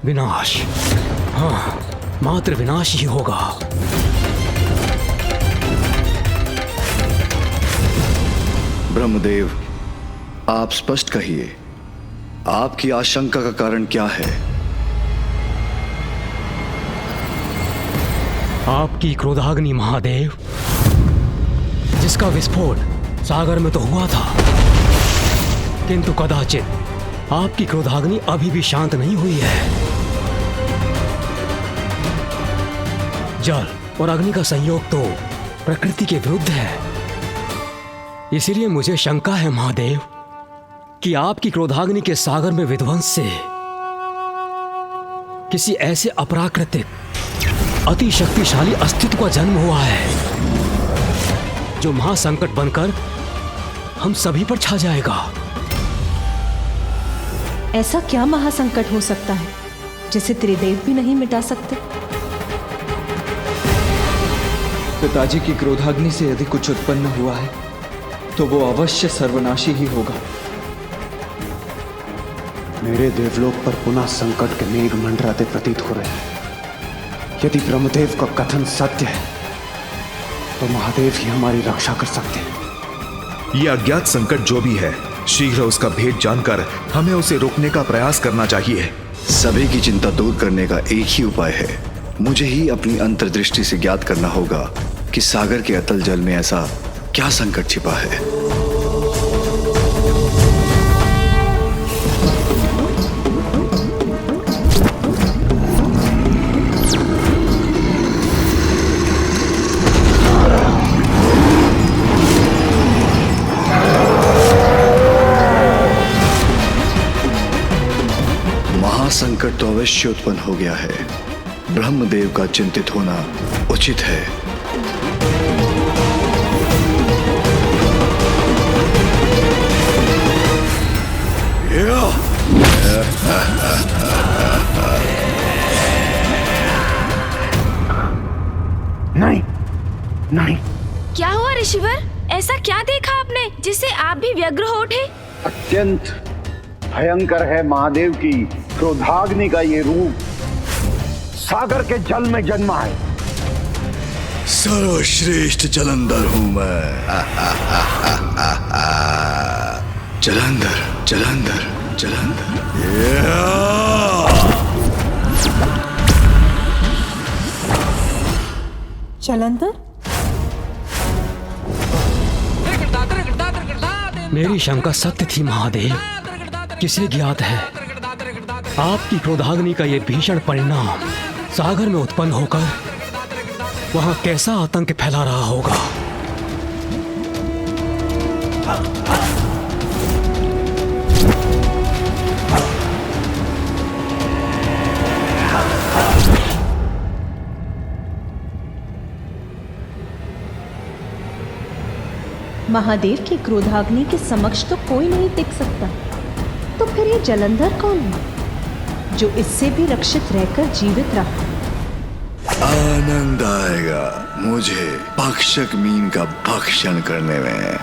विनाश, हाँ, मात्र विनाश ही होगा। ब्रह्मदेव, आप स्पष्ट कहिए, आपकी आशंका का कारण क्या है? आपकी क्रोधाग्नि महादेव, जिसका विस्फोट सागर में तो हुआ था, किंतु कदाचित आपकी क्रोधाग्नि अभी भी शांत नहीं हुई है। जल और अग्नि का संयोग तो प्रकृति के विरुद्ध है। इसीलिए मुझे शंका है महादेव कि आपकी क्रोधाग्नि के सागर में विध्वंस से किसी ऐसे अपराकृतिक अति शक्तिशाली अस्तित्व का जन्म हुआ है जो महासंकट बनकर हम सभी पर छा जाएगा। ऐसा क्या महासंकट हो सकता है जिसे त्रिदेव भी नहीं मिटा सकते? पिताजी की क्रोधाग्नि से यदि कुछ उत्पन्न हुआ है तो वो अवश्य सर्वनाशी ही होगा। मेरे देवलोक पर पुनः संकट के मेघ मंडराते प्रतीत हो रहे हैं। यदि ब्रह्मदेव का कथन सत्य है तो महादेव ही हमारी रक्षा कर सकते हैं। ये अज्ञात संकट जो भी है, शीघ्र उसका भेद जानकर हमें उसे रोकने का प्रयास करना चाहिए। सभी की चिंता दूर करने का एक ही उपाय है। मुझे ही अपनी अंतर्दृष्टि से ज्ञात करना होगा कि सागर के अतल जल में ऐसा क्या संकट छिपा है। महासंकट तो अवश्य उत्पन्न हो गया है। ब्रह्मदेव का चिंतित होना उचित है। नहीं, नहीं। क्या हुआ ऋषिवर? ऐसा क्या देखा आपने जिससे आप भी व्यग्र हो उठे? अत्यंत भयंकर है महादेव की क्रोधाग्नि का ये रूप। सागर के जल में जन्मा है। सर्वश्रेष्ठ जलंधर हूं मैं। जलंधर, जलंधर, जलंधर। जलंधर? मेरी शंका सत्य थी महादेव। किसे ज्ञात है आपकी क्रोधाग्नि का ये भीषण परिणाम सागर में उत्पन्न होकर वहां कैसा आतंक फैला रहा होगा। महादेव की क्रोधाग्नि के समक्ष तो कोई नहीं टिक सकता। तो फिर ये जलंधर कौन है जो इससे भी रक्षित रहकर जीवित रहा? आनंद आएगा मुझे भक्षक मीन का भक्षण करने में।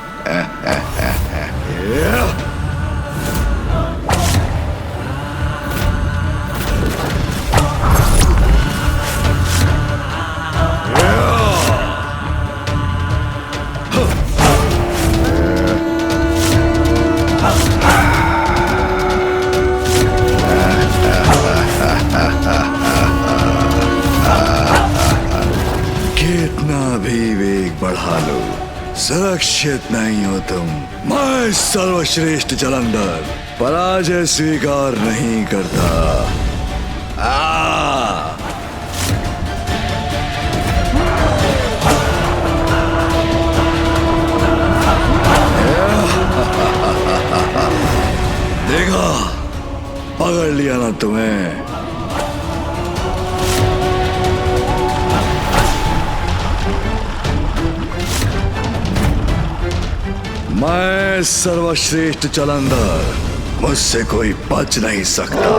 कितना भी वेग बढ़ा लो, सुरक्षित नहीं हो तुम। मैं सर्वश्रेष्ठ जलंधर पराजय स्वीकार नहीं करता। देखा, पकड़ लिया ना तुम्हें। मैं सर्वश्रेष्ठ जलंधर, मुझसे कोई बच नहीं सकता।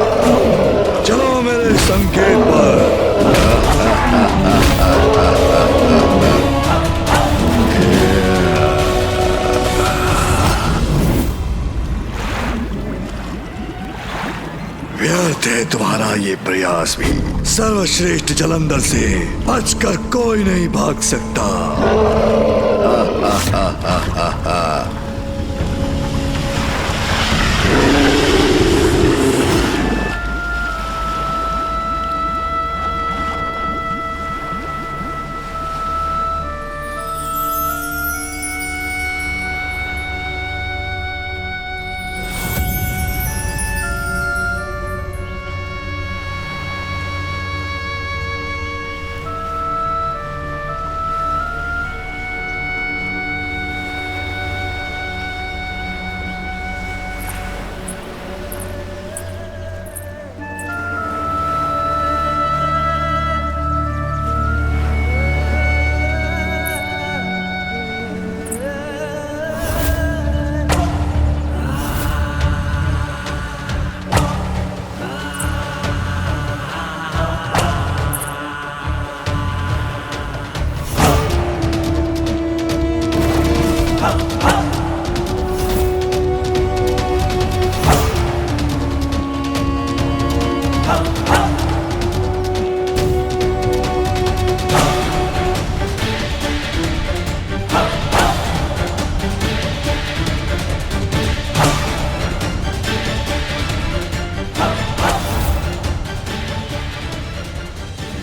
चलो मेरे संकेत पर। व्यर्थ है तुम्हारा ये प्रयास भी। सर्वश्रेष्ठ जलंधर से बचकर कोई नहीं भाग सकता।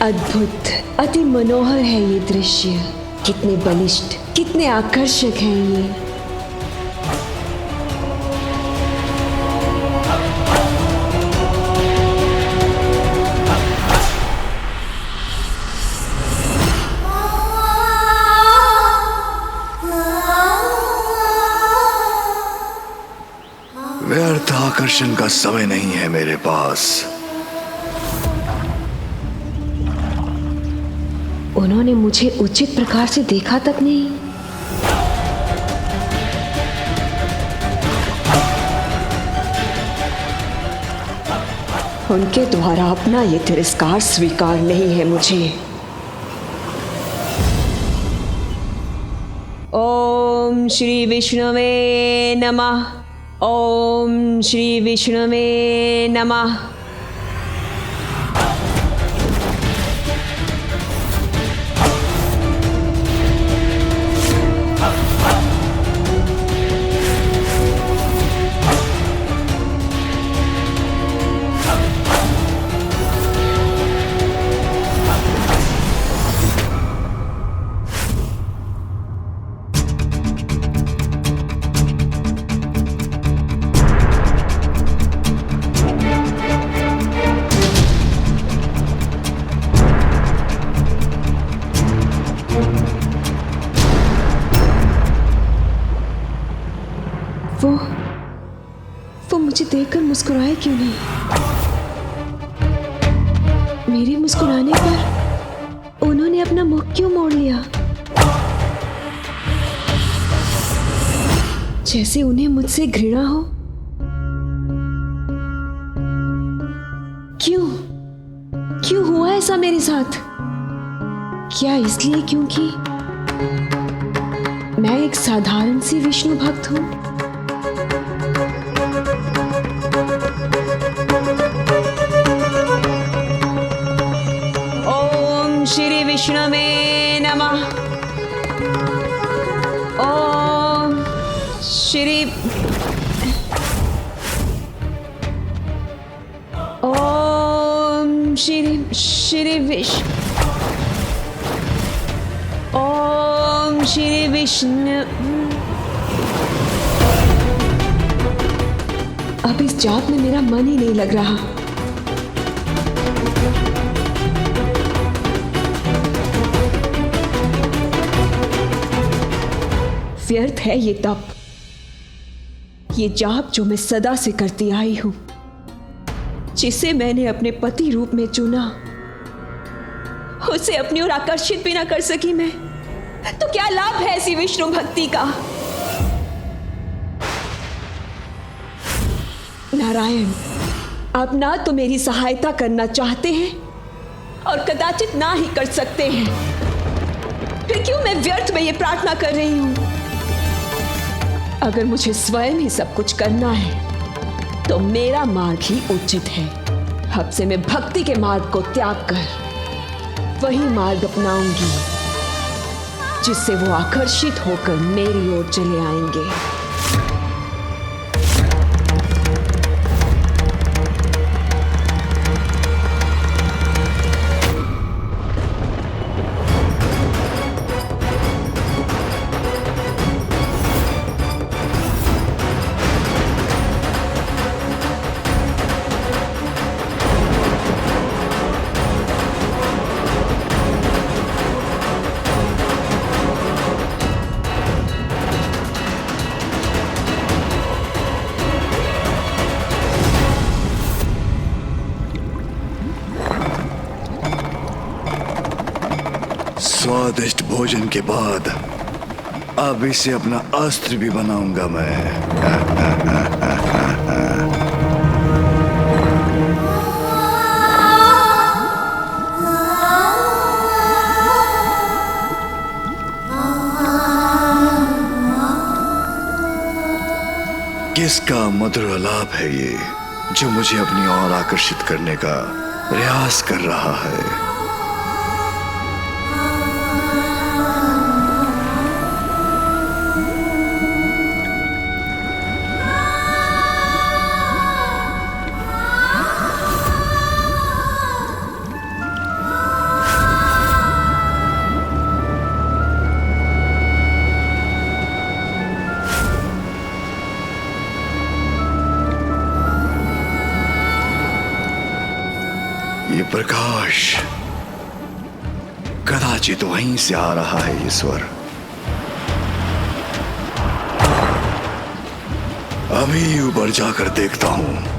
अद्भुत, अति मनोहर है ये दृश्य। कितने बलिष्ठ, कितने आकर्षक हैं ये। व्यर्थ आकर्षण का समय नहीं है मेरे पास। उन्होंने मुझे उचित प्रकार से देखा तक नहीं। उनके द्वारा अपना ये तिरस्कार स्वीकार नहीं है मुझे। ओम श्री विष्णुवे नमः। ओम श्री विष्णुवे नमः। वो मुझे देखकर मुस्कुराए क्यों नहीं? मेरे मुस्कुराने पर उन्होंने अपना मुख क्यों मोड़ लिया? जैसे उन्हें मुझसे घृणा हो। क्यों हुआ ऐसा मेरे साथ? क्या इसलिए क्योंकि मैं एक साधारण सी विष्णु भक्त हूं? ओम श्री विष्णुवे नमः। ओम श्री ओम श्री विष्णु। अब इस जाप में मेरा मन ही नहीं लग रहा। व्यर्थ है ये तप, ये जाप जो मैं सदा से करती आई हूं, जिसे मैंने अपने पति रूप में चुना, उसे अपनी ओर आकर्षित भी ना कर सकी मैं, तो क्या लाभ है ऐसी विष्णु भक्ति का? नारायण, आप ना तो मेरी सहायता करना चाहते हैं और कदाचित ना ही कर सकते हैं। फिर क्यों मैं व्यर्थ में ये प्रार्थना कर रही हूं? अगर मुझे स्वयं ही सब कुछ करना है तो मेरा मार्ग ही उचित है। अब से मैं भक्ति के मार्ग को त्याग कर वही मार्ग अपनाऊंगी जिससे वो आकर्षित होकर मेरी ओर चले आएंगे। स्वादिष्ट भोजन के बाद अब इसे अपना अस्त्र भी बनाऊंगा मैं। किसका मधुर आलाप है ये जो मुझे अपनी ओर आकर्षित करने का प्रयास कर रहा है? ये प्रकाश कदाचित वहीं से आ रहा है। ये स्वर अभी ऊपर जाकर देखता हूं।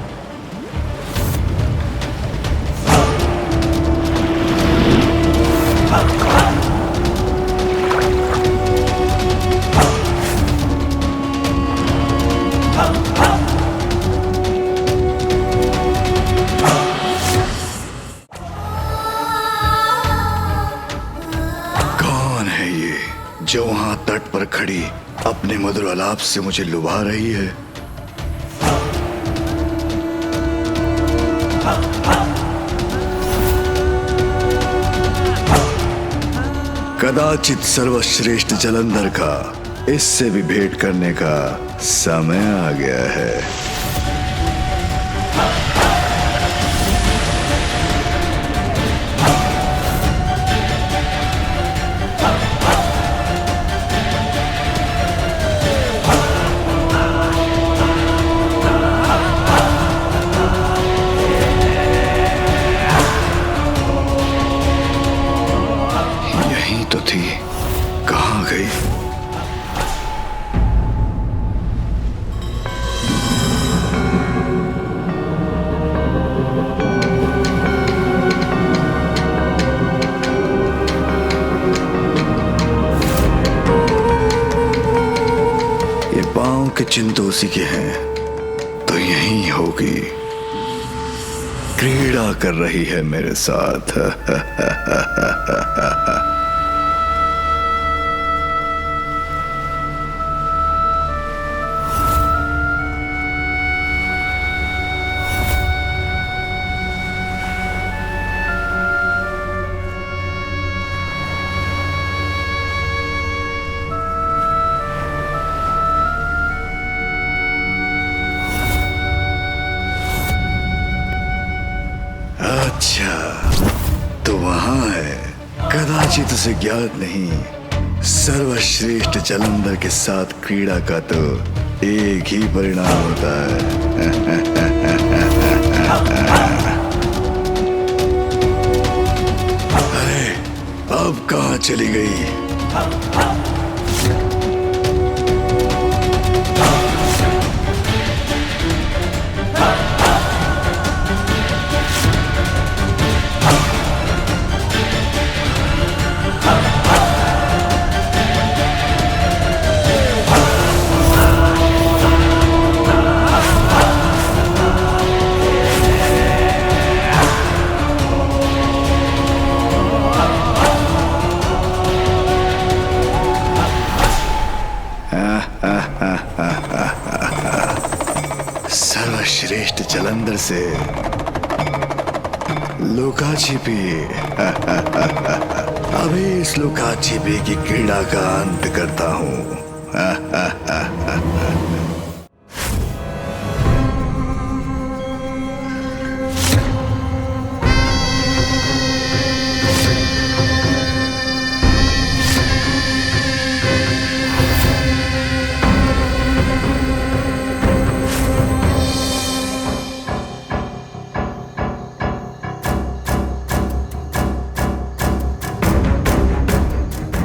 जो वहां तट पर खड़ी अपने मधुर आलाप से मुझे लुभा रही है। कदाचित सर्वश्रेष्ठ जलंधर का इससे भी भेंट करने का समय आ गया है। तो थी, कहां गई? ये पांव के चिन्ह तो उसी के हैं, तो यहीं होगी। क्रीड़ा कर रही है मेरे साथ। अच्छा, तो वहां है। कदाचित उसे ज्ञात नहीं, सर्वश्रेष्ठ जलंधर के साथ क्रीड़ा का तो एक ही परिणाम होता है। अरे, अब कहां चली गई? जलंधर से लुका छिपी अभी इस लुका छिपी की क्रीड़ा का अंत करता हूं।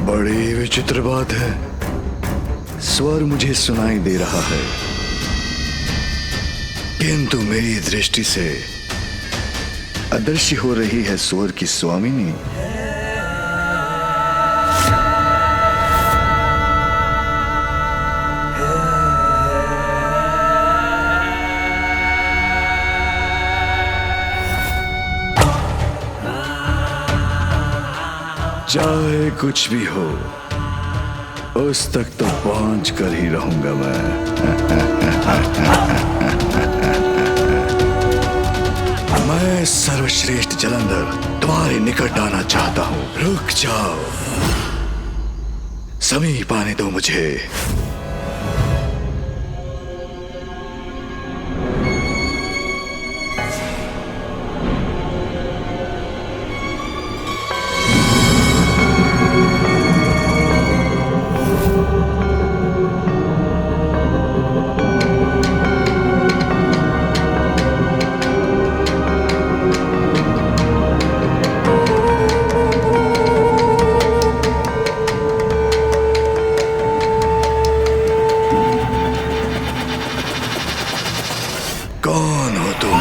बड़ी विचित्र बात है, स्वर मुझे सुनाई दे रहा है, किंतु मेरी दृष्टि से अदृश्य हो रही है स्वर की स्वामिनी। चाहे कुछ भी हो, उस तक तो पहुंच कर ही रहूंगा मैं। मैं सर्वश्रेष्ठ जलंधर तुम्हारे निकट आना चाहता हूं। रुक जाओ, समीप आने दो मुझे। कौन हो तुम?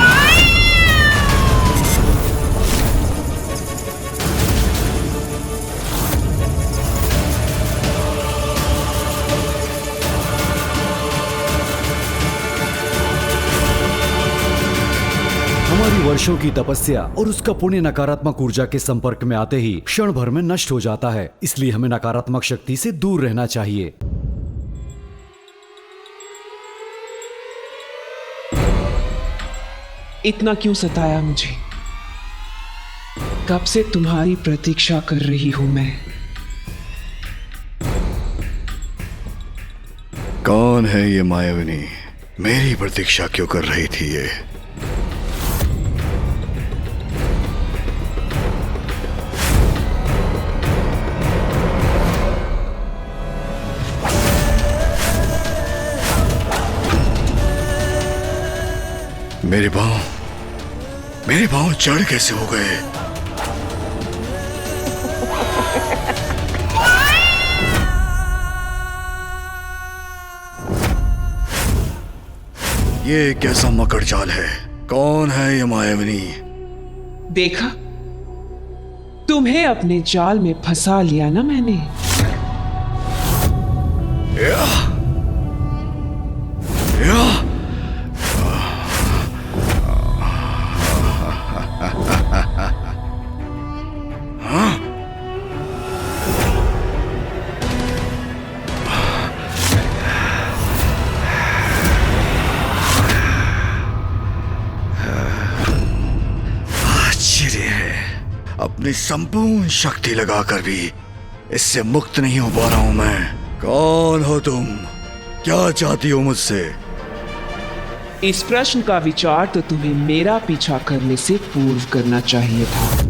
हमारी वर्षों की तपस्या और उसका पुण्य नकारात्मक ऊर्जा के संपर्क में आते ही क्षण भर में नष्ट हो जाता है, इसलिए हमें नकारात्मक शक्ति से दूर रहना चाहिए। इतना क्यों सताया मुझे? कब से तुम्हारी प्रतीक्षा कर रही हूं मैं। कौन है ये मायाविनी? मेरी प्रतीक्षा क्यों कर रही थी ये? मेरे पांव जड़ कैसे हो गए? ये कैसा मकड़ जाल है? कौन है ये मायाविनी? देखा, तुम्हें अपने जाल में फंसा लिया ना मैंने। या अपनी संपूर्ण शक्ति लगाकर भी इससे मुक्त नहीं हो पा रहा हूं मैं। कौन हो तुम? क्या चाहती हो मुझसे? इस प्रश्न का विचार तो तुम्हें मेरा पीछा करने से पूर्व करना चाहिए था।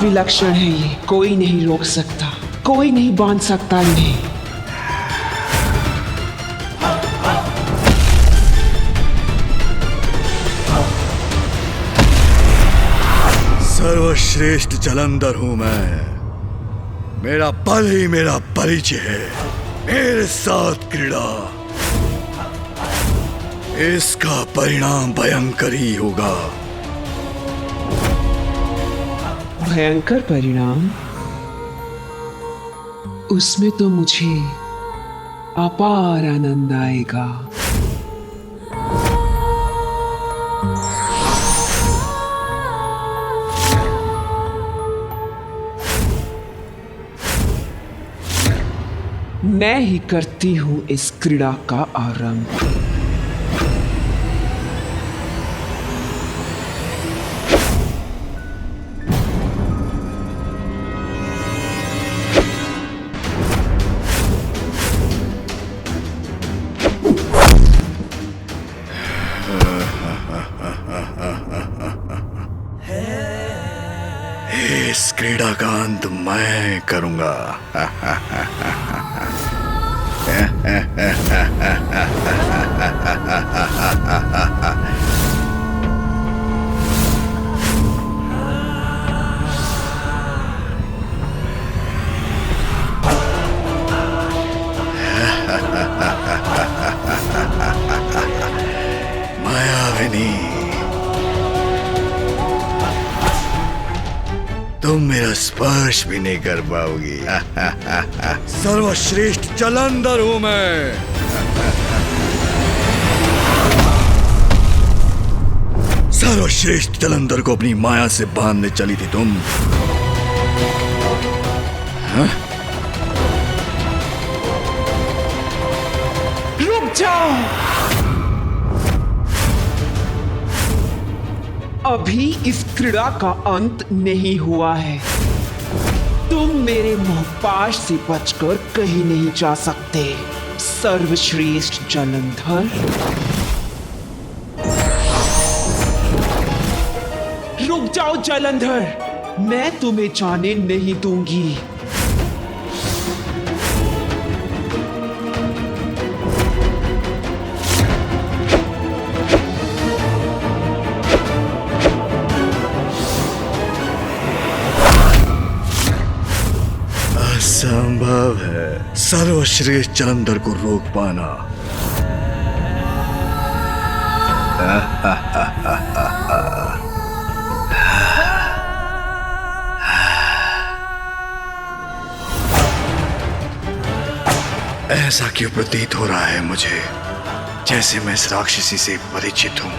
विलक्षण है ये, कोई नहीं रोक सकता, कोई नहीं बांध सकता इन्हें। सर्वश्रेष्ठ जलंधर हूं मैं। मेरा बल ही मेरा परिचय है। मेरे साथ क्रीड़ा, इसका परिणाम भयंकर ही होगा। भयंकर परिणाम? उसमें तो मुझे अपार आनंद आएगा। मैं ही करती हूं इस क्रीड़ा का आरंभ। इस क्रीड़ा का अंत मैं करूंगा। मायाविनी, तुम मेरा स्पर्श भी नहीं कर पाओगी। सर्वश्रेष्ठ जलंधर हूं मैं। सर्वश्रेष्ठ जलंधर को अपनी माया से बांधने चली थी तुम। हाँ? रुक जाओ, अभी इस क्रीड़ा का अंत नहीं हुआ है। तुम मेरे मोहपाश से बचकर कहीं नहीं जा सकते, सर्वश्रेष्ठ जलंधर। रुक जाओ जलंधर, मैं तुम्हें जाने नहीं दूंगी। असंभव है सर्वश्रेष्ठ जलंधर को रोक पाना। ऐसा क्यों प्रतीत हो रहा है मुझे, जैसे मैं इस राक्षसी से परिचित हूं।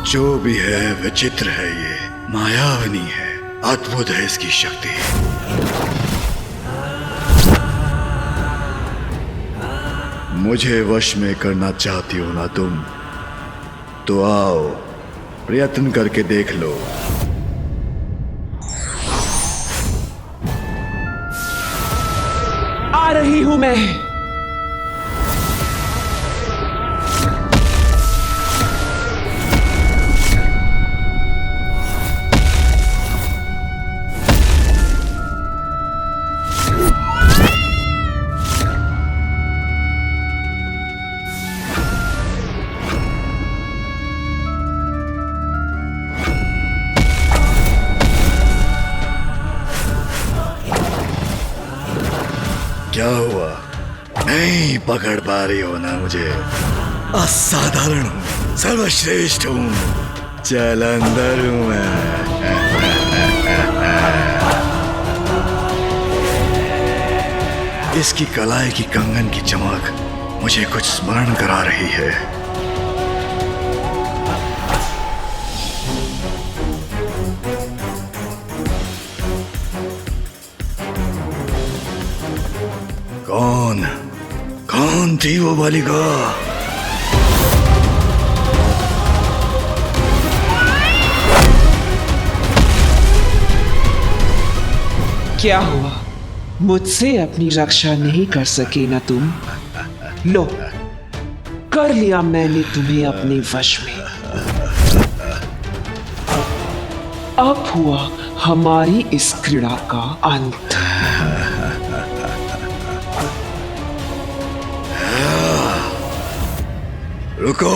जो भी है विचित्र है, ये मायाविनी है, अद्भुत है इसकी शक्ति। मुझे वश में करना चाहती हो ना तुम, तो आओ प्रयत्न करके देख लो। आ रही हूं मैं। क्या हुआ, नहीं पकड़ पा रही हो ना मुझे? असाधारण हूँ, सर्वश्रेष्ठ हूँ, जलंधर हूँ मैं। इसकी कलाई की कंगन की चमक मुझे कुछ स्मरण करा रही है। कौन थी वो बालिका? क्या हुआ, मुझसे अपनी रक्षा नहीं कर सके ना तुम? लो, कर लिया मैंने तुम्हें अपने वश में। अब हुआ हमारी इस क्रीड़ा का अंत। रुको।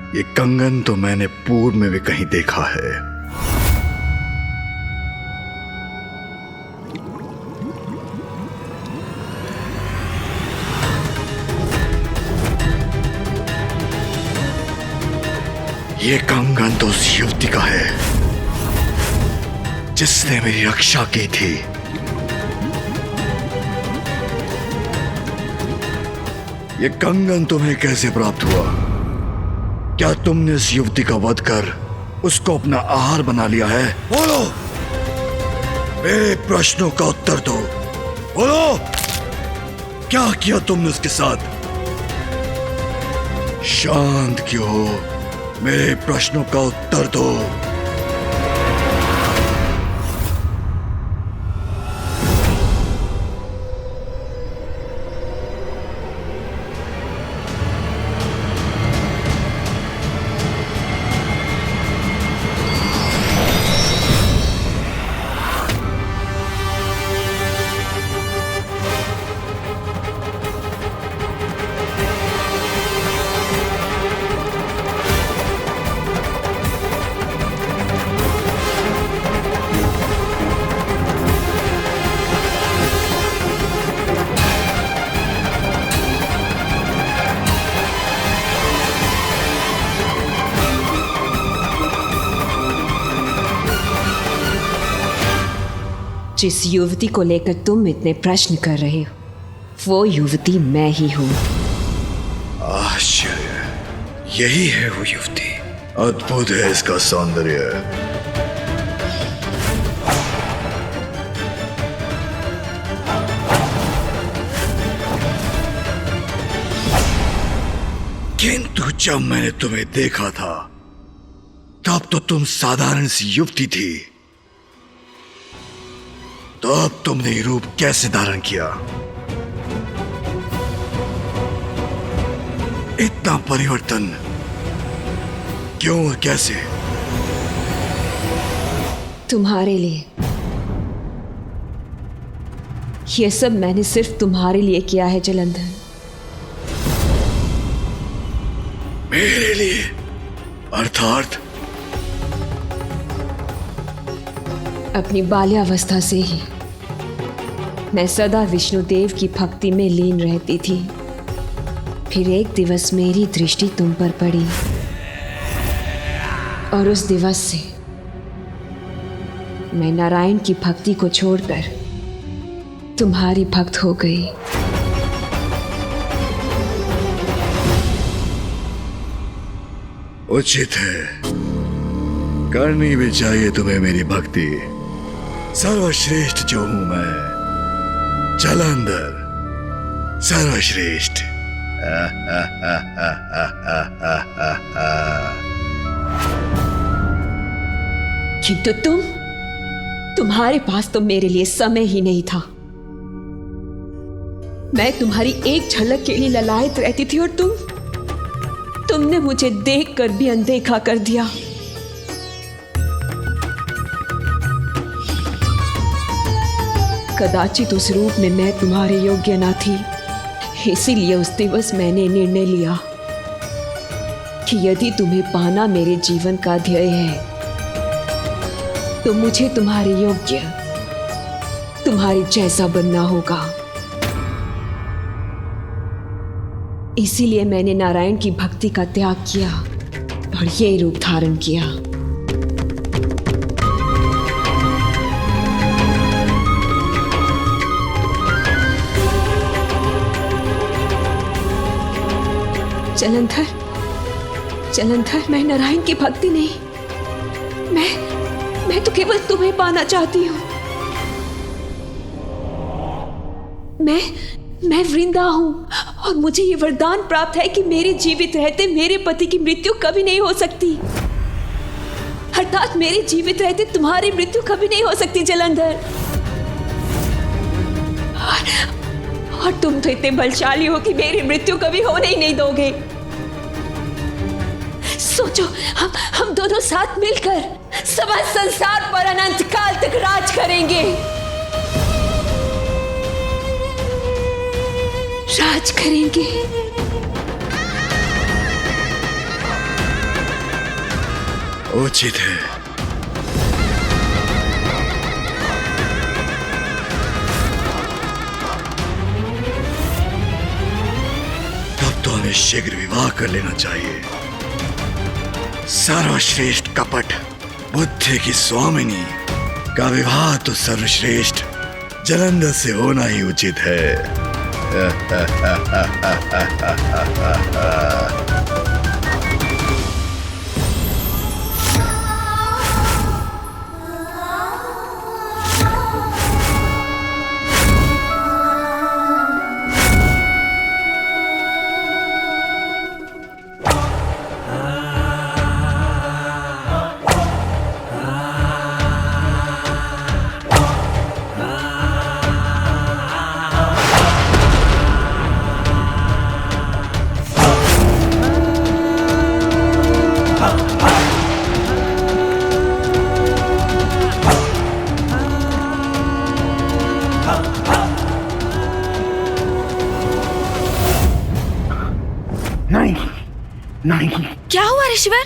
ये कंगन तो मैंने पूर्व में भी कहीं देखा है। ये कंगन तो उस युवती का है जिसने मेरी रक्षा की थी। ये कंगन तुम्हें कैसे प्राप्त हुआ? क्या तुमने इस युवती का वध कर उसको अपना आहार बना लिया है? बोलो, मेरे प्रश्नों का उत्तर दो। बोलो, क्या किया तुमने उसके साथ? शांत क्यों हो? मेरे प्रश्नों का उत्तर दो। जिस युवती को लेकर तुम इतने प्रश्न कर रहे हो, वो युवती मैं ही हूं। आश्चर्य, यही है वो युवती। अद्भुत है इसका सौंदर्य। किंतु जब मैंने तुम्हें देखा था तब तो तुम साधारण सी युवती थी। तो अब तुमने ये रूप कैसे धारण किया? इतना परिवर्तन क्यों और कैसे? तुम्हारे लिए। ये सब मैंने सिर्फ तुम्हारे लिए किया है जलंधर। मेरे लिए? अर्थात? अपनी बाल्यावस्था से ही मैं सदा विष्णुदेव की भक्ति में लीन रहती थी। फिर एक दिवस मेरी दृष्टि तुम पर पड़ी और उस दिवस से मैं नारायण की भक्ति को छोड़कर तुम्हारी भक्त हो गई। उचित है, करनी भी चाहिए तुम्हें मेरी भक्ति। सर्वश्रेष्ठ जो हूं मैं, जलंधर सर्वश्रेष्ठ। किंतु तुम्हारे पास तो मेरे लिए समय ही नहीं था। मैं तुम्हारी एक झलक के लिए ललायत रहती थी और तुमने मुझे देखकर भी अनदेखा कर दिया। कदाचित उस रूप में मैं तुम्हारे योग्य ना थी, इसीलिए उस दिवस मैंने निर्णय लिया कि यदि तुम्हें पाना मेरे जीवन का ध्येय है तो मुझे तुम्हारे योग्य, तुम्हारी जैसा बनना होगा। इसीलिए मैंने नारायण की भक्ति का त्याग किया और ये रूप धारण किया। जलंधर, मैं नारायण की भक्ति नहीं, मैं तो केवल तुम्हें पाना चाहती हूँ। मैं वृंदा हूँ और मुझे ये वरदान प्राप्त है कि मेरे जीवित रहते मेरे पति की मृत्यु कभी नहीं हो सकती, अर्थात मेरे जीवित रहते तुम्हारी मृत्यु कभी नहीं हो सकती जलंधर। और तुम तो इतने बलशाली हो कि मेरी मृत्यु कभी होने ही नहीं दोगे। सोचो, हम दोनों साथ मिलकर समस्त संसार पर अनंत काल तक राज करेंगे, राज करेंगे। उचित है। तब तो हमें शीघ्र विवाह कर लेना चाहिए। सर्वश्रेष्ठ कपट बुद्धि की स्वामिनी का विवाह तो सर्वश्रेष्ठ जलंधर से होना ही उचित है। नहीं। क्या हुआ ऋषिवर?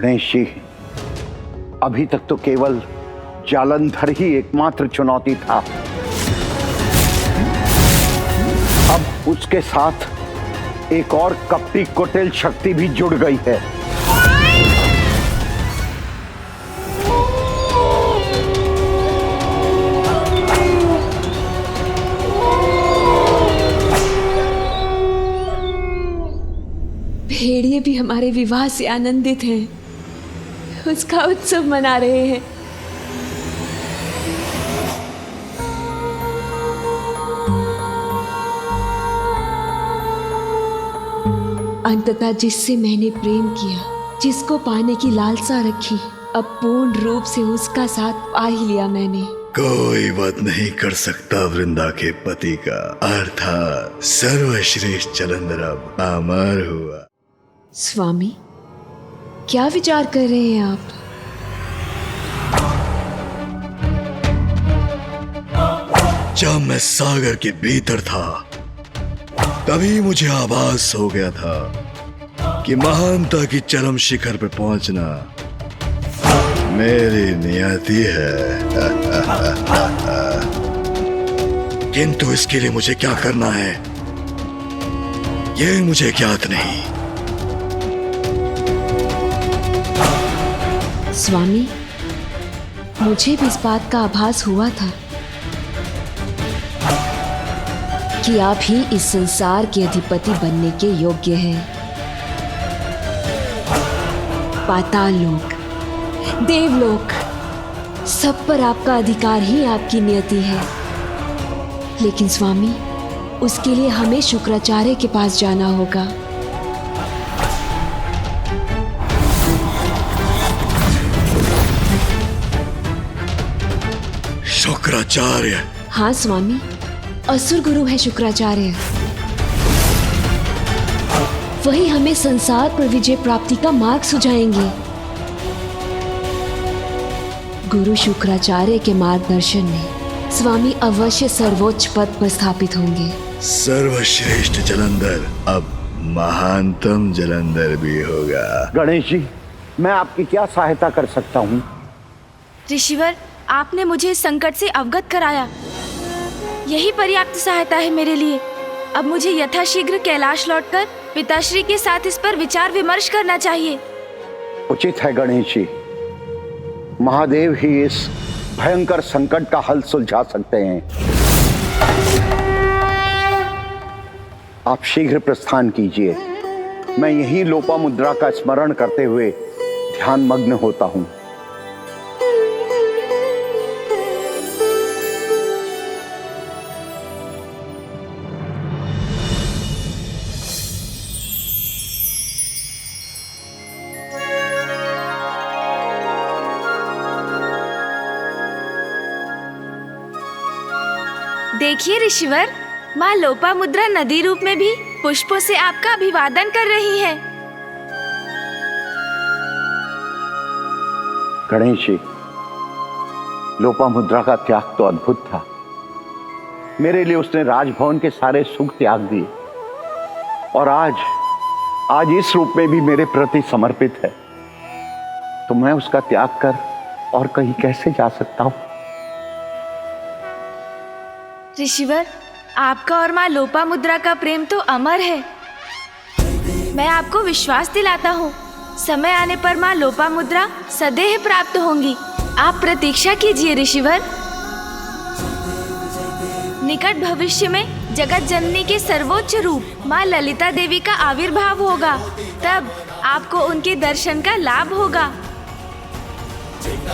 गणेश जी, अभी तक तो केवल जालंधर ही एकमात्र चुनौती था, अब उसके साथ एक और कपटी कुटिल शक्ति भी जुड़ गई है। भेड़िए भी हमारे विवाह से आनंदित हैं, उसका उत्सव मना रहे हैं। अंततः जिससे मैंने प्रेम किया, जिसको पाने की लालसा रखी, अब पूर्ण रूप से उसका साथ पा ही लिया मैंने। कोई बात नहीं कर सकता वृंदा के पति का, अर्थात सर्वश्रेष्ठ जलंधर अब अमर हुआ। स्वामी, क्या विचार कर रहे हैं आप? जब मैं सागर के भीतर था तभी मुझे आभास हो गया था कि महानता की चरम शिखर पर पहुंचना मेरी नियति है। किंतु इसके लिए मुझे क्या करना है यह मुझे ज्ञात नहीं। स्वामी, मुझे भी इस बात का आभास हुआ था कि आप ही इस संसार के अधिपति बनने के योग्य हैं। पाताल लोक, देवलोक, सब पर आपका अधिकार ही आपकी नियति है। लेकिन स्वामी, उसके लिए हमें शुक्राचार्य के पास जाना होगा। शुक्राचार्य? हाँ स्वामी, असुर गुरु है शुक्राचार्य। वही हमें संसार पर विजय प्राप्ति का मार्ग सुझाएंगे। गुरु शुक्राचार्य के मार्गदर्शन में स्वामी अवश्य सर्वोच्च पद पर स्थापित होंगे। सर्वश्रेष्ठ जलंधर अब महानतम जलंधर भी होगा। गणेश जी, मैं आपकी क्या सहायता कर सकता हूँ? ऋषिवर, आपने मुझे इस संकट से अवगत कराया, यही पर्याप्त सहायता है मेरे लिए। अब मुझे यथाशीघ्र कैलाश लौटकर पिताश्री के साथ इस पर विचार विमर्श करना चाहिए। उचित है गणेश जी, महादेव ही इस भयंकर संकट का हल सुलझा सकते हैं। आप शीघ्र प्रस्थान कीजिए। मैं यही लोपामुद्रा का स्मरण करते हुए ध्यान मग्न होता हूं। देखिए ऋषिवर, माँ लोपामुद्रा नदी रूप में भी पुष्पों से आपका अभिवादन कर रही है। गणेश जी, लोपामुद्रा का त्याग तो अद्भुत था। मेरे लिए उसने राजभवन के सारे सुख त्याग दिए और आज इस रूप में भी मेरे प्रति समर्पित है। तो मैं उसका त्याग कर और कहीं कैसे जा सकता हूं? ऋषिवर, आपका और माँ लोपामुद्रा का प्रेम तो अमर है। मैं आपको विश्वास दिलाता हूँ, समय आने पर माँ लोपामुद्रा सदैव प्राप्त होंगी। आप प्रतीक्षा कीजिए ऋषिवर। निकट भविष्य में जगत जननी के सर्वोच्च रूप माँ ललिता देवी का आविर्भाव होगा। तब आपको उनके दर्शन का लाभ होगा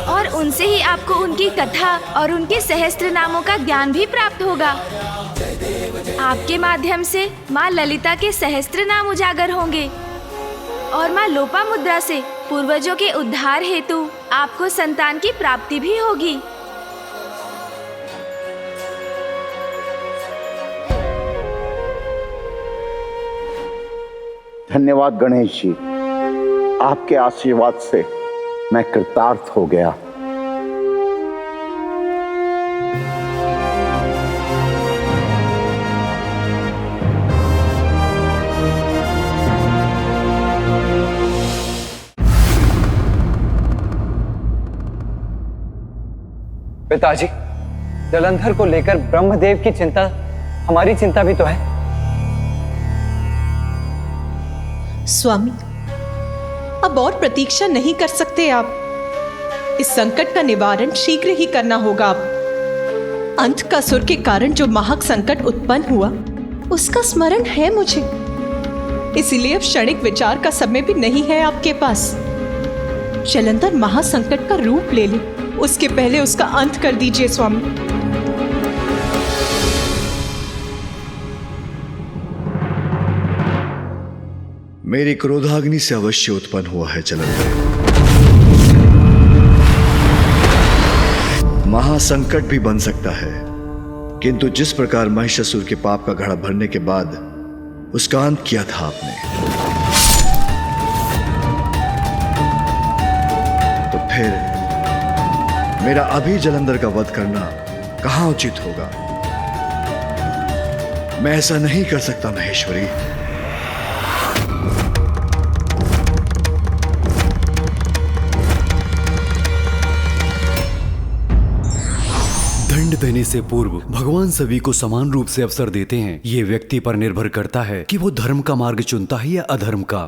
और उनसे ही आपको उनकी कथा और उनके सहस्त्र नामों का ज्ञान भी प्राप्त होगा। आपके माध्यम से माँ ललिता के सहस्त्र नाम उजागर होंगे और माँ लोपामुद्रा से पूर्वजों के उद्धार हेतु आपको संतान की प्राप्ति भी होगी। धन्यवाद गणेश जी, आपके आशीर्वाद से मैं कृतार्थ हो गया। पिताजी, जलंधर को लेकर ब्रह्मदेव की चिंता हमारी चिंता भी तो है। स्वामी, अब और प्रतीक्षा नहीं कर सकते आप। इस संकट का निवारण शीघ्र ही करना होगा। आप अंधकासुर के कारण जो महाक संकट उत्पन्न हुआ, उसका स्मरण है मुझे। इसीलिए अब क्षणिक विचार का समय भी नहीं है आपके पास। जलंधर महासंकट का रूप ले ले, उसके पहले उसका अंत कर दीजिए स्वामी। मेरी क्रोधाग्नि से अवश्य उत्पन्न हुआ है जलंधर। महासंकट भी बन सकता है, किंतु जिस प्रकार महिषासुर के पाप का घड़ा भरने के बाद उसका अंत किया था आपने, तो फिर मेरा अभी जलंधर का वध करना कहां उचित होगा? मैं ऐसा नहीं कर सकता महेश्वरी। दंड देने से पूर्व भगवान सभी को समान रूप से अवसर देते हैं। ये व्यक्ति पर निर्भर करता है कि वो धर्म का मार्ग चुनता है या अधर्म का।